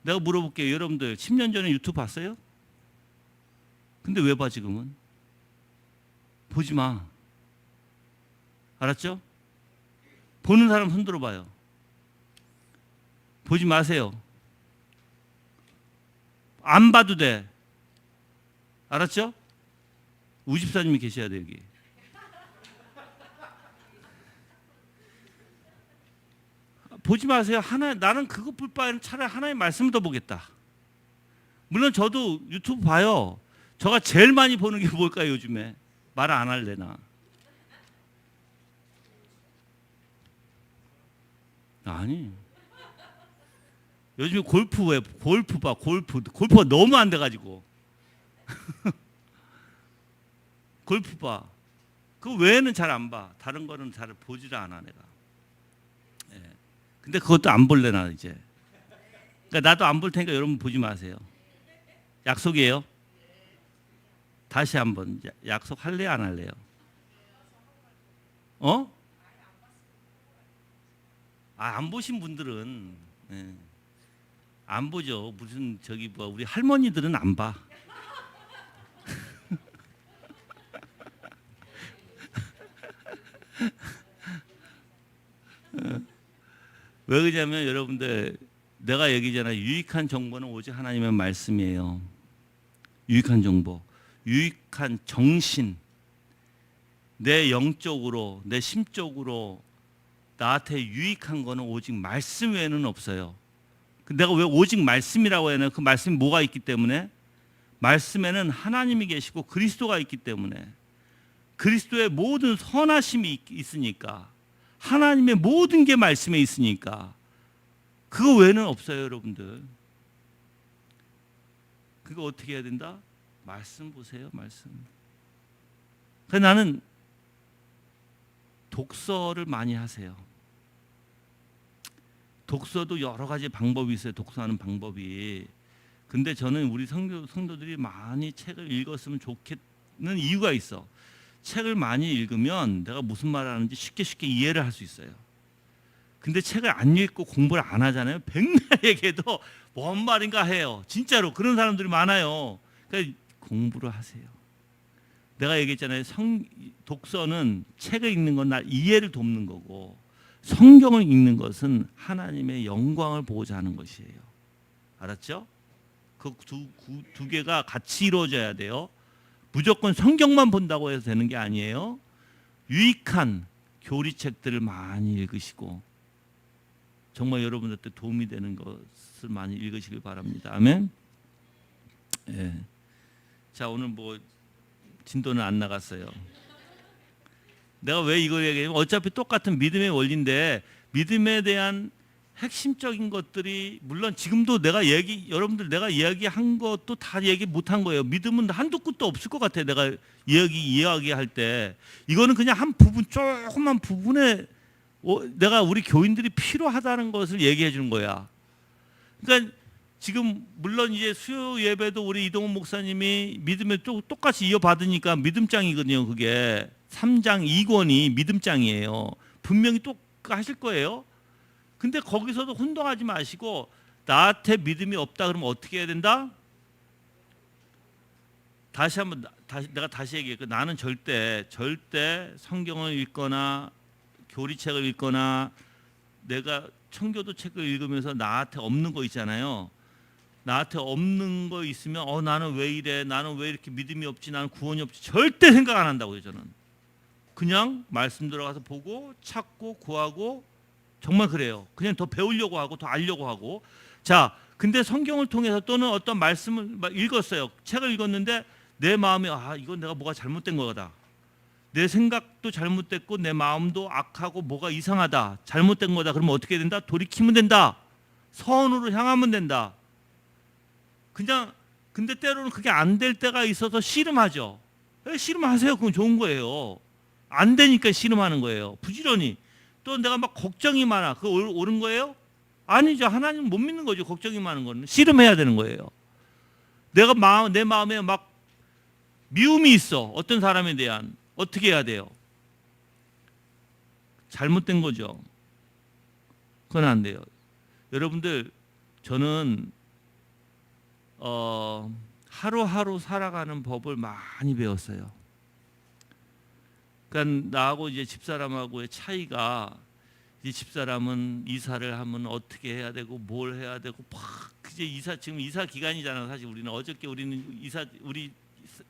내가 물어볼게요. 여러분들 10년 전에 유튜브 봤어요? 근데 왜 봐 지금은? 보지 마. 알았죠? 보는 사람 손 들어봐요. 보지 마세요. 안 봐도 돼. 알았죠? 우집사님이 계셔야 돼 여기. 보지 마세요. 나는 그거 볼 바에는 차라리 하나의 말씀을 더 보겠다. 물론 저도 유튜브 봐요. 제가 제일 많이 보는 게 뭘까요 요즘에? 말 안 할래나? 아니. 요즘에 골프가 너무 안 돼가지고. 골프 봐. 그 외에는 잘 안 봐. 다른 거는 잘 보지를 않아 내가. 예. 근데 그것도 안 볼래 나 이제. 그러니까 나도 안 볼 테니까 여러분 보지 마세요. 약속이에요. 다시 한번 약속할래요 안 할래요? 어? 안 보신 분들은 예. 안 보죠. 무슨 저기 뭐 우리 할머니들은 안 봐. 왜 그러냐면 여러분들 내가 얘기잖아요. 유익한 정보는 오직 하나님의 말씀이에요. 유익한 정보, 유익한 정신, 내 영적으로, 내 심적으로 나한테 유익한 거는 오직 말씀 외에는 없어요. 내가 왜 오직 말씀이라고 해요? 그 말씀이 뭐가 있기 때문에? 말씀에는 하나님이 계시고 그리스도가 있기 때문에 그리스도의 모든 선하심이 있으니까 하나님의 모든 게 말씀에 있으니까 그거 외에는 없어요 여러분들. 그거 어떻게 해야 된다? 말씀 보세요 말씀. 그래서 나는 독서를 많이 하세요. 독서도 여러 가지 방법이 있어요. 독서하는 방법이. 근데 저는 우리 성도들이 많이 책을 읽었으면 좋겠는 이유가 있어. 책을 많이 읽으면 내가 무슨 말을 하는지 쉽게 이해를 할 수 있어요. 근데 책을 안 읽고 공부를 안 하잖아요. 백날 얘기해도 뭔 말인가 해요. 진짜로 그런 사람들이 많아요. 그러니까 공부를 하세요. 내가 얘기했잖아요. 독서는 책을 읽는 건 나 이해를 돕는 거고 성경을 읽는 것은 하나님의 영광을 보고자 하는 것이에요. 알았죠? 그 두 개가 같이 이루어져야 돼요. 무조건 성경만 본다고 해서 되는 게 아니에요. 유익한 교리책들을 많이 읽으시고 정말 여러분들한테 도움이 되는 것을 많이 읽으시길 바랍니다. 아멘. 예. 자 오늘 뭐 진도는 안 나갔어요. 내가 왜 이걸 얘기하냐면 어차피 똑같은 믿음의 원리인데 믿음에 대한 핵심적인 것들이 물론 지금도 여러분들 내가 이야기한 것도 다 얘기 못한 거예요. 믿음은 한도 끝도 없을 것 같아요. 내가 이야기할 때 이거는 그냥 한 부분 조그만 부분에 내가 우리 교인들이 필요하다는 것을 얘기해 주는 거야. 그러니까 지금 물론 이제 수요 예배도 우리 이동훈 목사님이 믿음에 똑같이 이어받으니까 믿음장이거든요. 그게 3장 2권이 믿음장이에요. 분명히 똑같을 거예요. 근데 거기서도 혼동하지 마시고 나한테 믿음이 없다 그러면 어떻게 해야 된다? 내가 다시 얘기할게요. 나는 절대 성경을 읽거나 교리책을 읽거나 내가 청교도 책을 읽으면서 나한테 없는 거 있잖아요. 나한테 없는 거 있으면 나는 왜 이래? 나는 왜 이렇게 믿음이 없지? 나는 구원이 없지? 절대 생각 안 한다고요. 저는 그냥 말씀 들어가서 보고 찾고 구하고 정말 그래요. 그냥 더 배우려고 하고 더 알려고 하고. 자, 근데 성경을 통해서 또는 어떤 말씀을 막 읽었어요. 책을 읽었는데 내 마음에 이건 내가 뭐가 잘못된 거다. 내 생각도 잘못됐고 내 마음도 악하고 뭐가 이상하다. 잘못된 거다. 그러면 어떻게 된다? 돌이키면 된다. 선으로 향하면 된다. 그냥 근데 때로는 그게 안 될 때가 있어서 씨름하죠. 씨름하세요. 그건 좋은 거예요. 안 되니까 씨름하는 거예요. 부지런히. 또 내가 막 걱정이 많아. 그거 옳은 거예요? 아니죠. 하나님 못 믿는 거죠. 걱정이 많은 거는. 씨름해야 되는 거예요. 내 마음에 막 미움이 있어. 어떤 사람에 대한. 어떻게 해야 돼요? 잘못된 거죠. 그건 안 돼요. 여러분들, 저는 하루하루 살아가는 법을 많이 배웠어요. 그러니까 나하고 이제 집사람하고의 차이가, 이 집사람은 이사를 하면 어떻게 해야 되고 뭘 해야 되고 막 이제 지금 이사 기간이잖아. 사실 우리는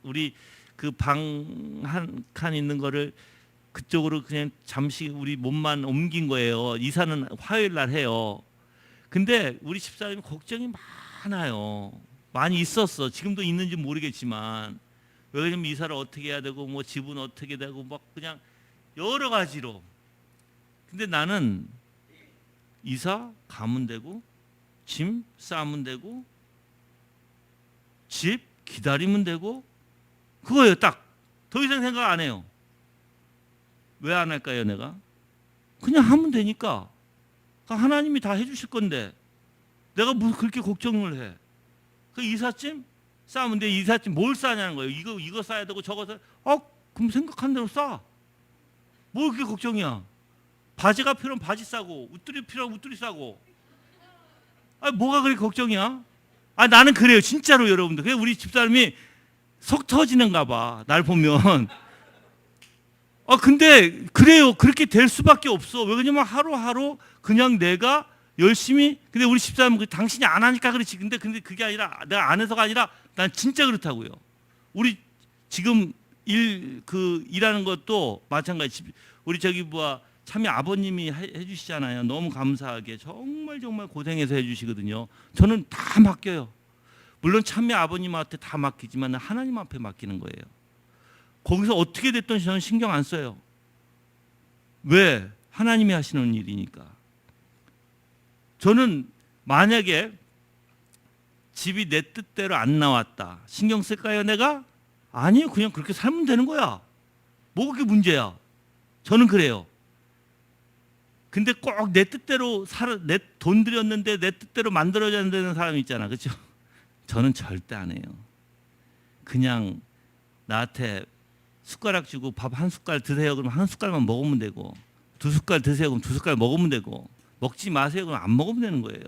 우리 그 방 한 칸 있는 거를 그쪽으로 그냥 잠시 우리 몸만 옮긴 거예요. 이사는 화요일 날 해요. 근데 우리 집사람이 걱정이 많아요. 많이 있었어. 지금도 있는지 모르겠지만. 왜냐면 이사를 어떻게 해야 되고 뭐 집은 어떻게 되고 막 그냥 여러 가지로. 근데 나는 이사 가면 되고 짐 싸면 되고 집 기다리면 되고 그거예요. 딱. 더 이상 생각 안 해요. 왜 안 할까요, 내가? 그냥 하면 되니까. 하나님이 다 해주실 건데 내가 무슨 그렇게 걱정을 해. 그 이삿짐 싸면 돼. 이삿짐 뭘 싸냐는 거예요. 이거 싸야 되고 저거 싸. 그럼 생각한 대로 싸. 뭐 그렇게 걱정이야. 바지가 필요하면 바지 싸고 웃두리 필요하면 웃두리 싸고. 뭐가 그렇게 걱정이야? 나는 그래요. 진짜로 여러분들. 그래 우리 집사람이 속 터지는가 봐. 날 보면. 근데 그래요. 그렇게 될 수밖에 없어. 왜냐면 하루하루 그냥 내가 열심히. 근데 우리 집사람은 당신이 안 하니까 그렇지. 근데 그게 아니라 내가 안 해서가 아니라 난 진짜 그렇다고요. 우리 지금 일하는 것도 마찬가지. 우리 참여 아버님이 해주시잖아요. 너무 감사하게 정말 고생해서 해주시거든요. 저는 다 맡겨요. 물론 참여 아버님한테 다 맡기지만 하나님 앞에 맡기는 거예요. 거기서 어떻게 됐든 저는 신경 안 써요. 왜? 하나님이 하시는 일이니까. 저는 만약에 집이 내 뜻대로 안 나왔다. 신경 쓸까요, 내가? 아니요. 그냥 그렇게 살면 되는 거야. 뭐가 그게 문제야? 저는 그래요. 근데 꼭 내 뜻대로 내 돈 들였는데 내 뜻대로 만들어져야 되는 사람이 있잖아. 그렇죠? 저는 절대 안 해요. 그냥 나한테 숟가락 주고 밥 한 숟갈 드세요. 그러면 한 숟갈만 먹으면 되고, 두 숟갈 드세요. 그럼 두 숟갈 먹으면 되고, 먹지 마세요. 그럼 안 먹으면 되는 거예요.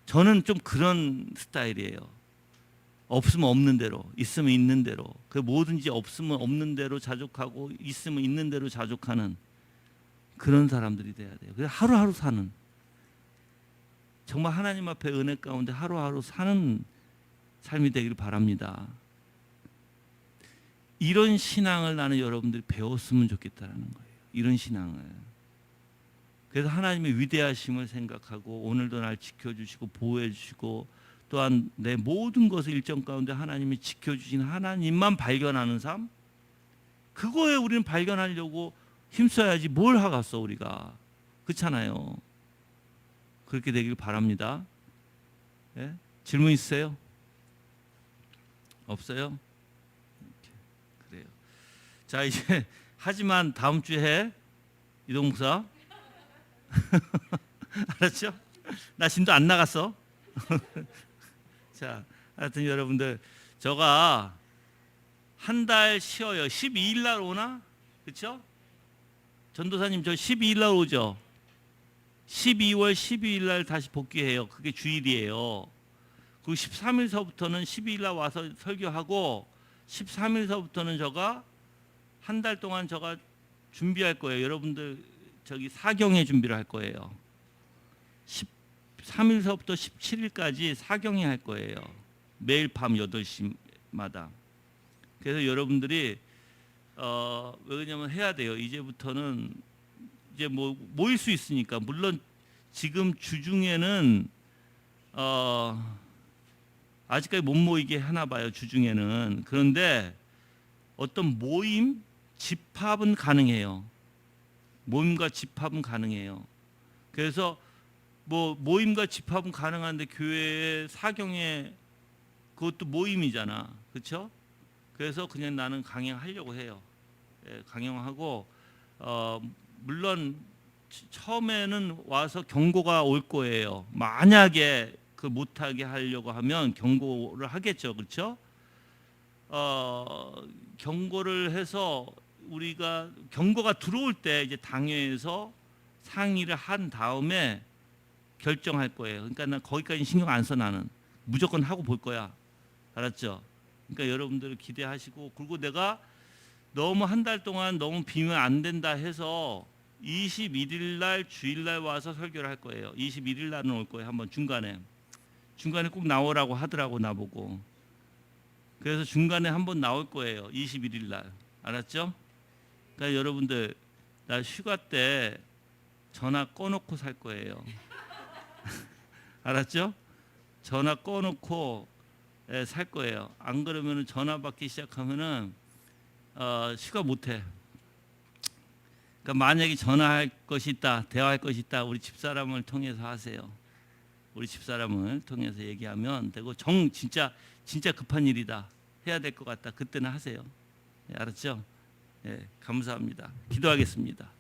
저는 좀 그런 스타일이에요. 없으면 없는 대로, 있으면 있는 대로. 그 뭐든지 없으면 없는 대로 자족하고 있으면 있는 대로 자족하는 그런 사람들이 돼야 돼요. 그래서 하루하루 사는, 정말 하나님 앞에 은혜 가운데 하루하루 사는 삶이 되기를 바랍니다. 이런 신앙을 나는 여러분들이 배웠으면 좋겠다는 거예요. 이런 신앙을. 그래서 하나님의 위대하심을 생각하고 오늘도 날 지켜주시고 보호해주시고 또한 내 모든 것을 일정 가운데 하나님이 지켜주신 하나님만 발견하는 삶, 그거에 우리는 발견하려고 힘써야지 뭘 하겠어 우리가. 그렇잖아요. 그렇게 되길 바랍니다. 네? 질문 있으세요? 없어요? 그래요. 자, 이제 하지만 다음 주에 이동 목사 알았죠? 나 지금도 안 나갔어. 자, 하여튼 여러분들, 저가 한 달 쉬어요. 12일 날 오나? 그렇죠? 전도사님 저 12일 날 오죠? 12월 12일 날 다시 복귀해요. 그게 주일이에요. 그리고 13일서부터는 12일 날 와서 설교하고 13일서부터는 저가 한 달 동안 저가 준비할 거예요. 여러분들 사경회 준비를 할 거예요. 13일서부터 17일까지 사경회 할 거예요. 매일 밤 8시마다. 그래서 여러분들이 왜냐면 해야 돼요. 이제부터는 이제 뭐 모일 수 있으니까. 물론 지금 주중에는 아직까지 못 모이게 하나 봐요, 주중에는. 그런데 어떤 모임, 집합은 가능해요. 모임과 집합은 가능해요. 그래서 뭐 모임과 집합은 가능한데 교회에 사경에 그것도 모임이잖아, 그렇죠? 그래서 그냥 나는 강행하려고 해요. 예, 강행하고 물론 처음에는 와서 경고가 올 거예요. 만약에 그 못하게 하려고 하면 경고를 하겠죠, 그렇죠? 경고를 해서 우리가 경고가 들어올 때 이제 당회에서 상의를 한 다음에 결정할 거예요. 그러니까 난 거기까지 신경 안 써. 나는 무조건 하고 볼 거야. 알았죠? 그러니까 여러분들 기대하시고, 그리고 내가 너무 한 달 동안 너무 비면 안 된다 해서 21일 날 주일 날 와서 설교를 할 거예요. 21일 날은 올 거예요. 한번 중간에 꼭 나오라고 하더라고, 나보고. 그래서 중간에 한번 나올 거예요. 21일 날. 알았죠? 그러니까 여러분들 나 휴가 때 전화 꺼놓고 살 거예요. 알았죠? 전화 꺼놓고 살 거예요. 안 그러면 전화 받기 시작하면은 휴가 못해. 그러니까 만약에 전화할 것이 있다, 대화할 것이 있다, 우리 집사람을 통해서 하세요. 우리 집사람을 통해서 얘기하면 되고, 진짜 급한 일이다, 해야 될 것 같다, 그때는 하세요. 예, 알았죠? 예, 감사합니다. 기도하겠습니다.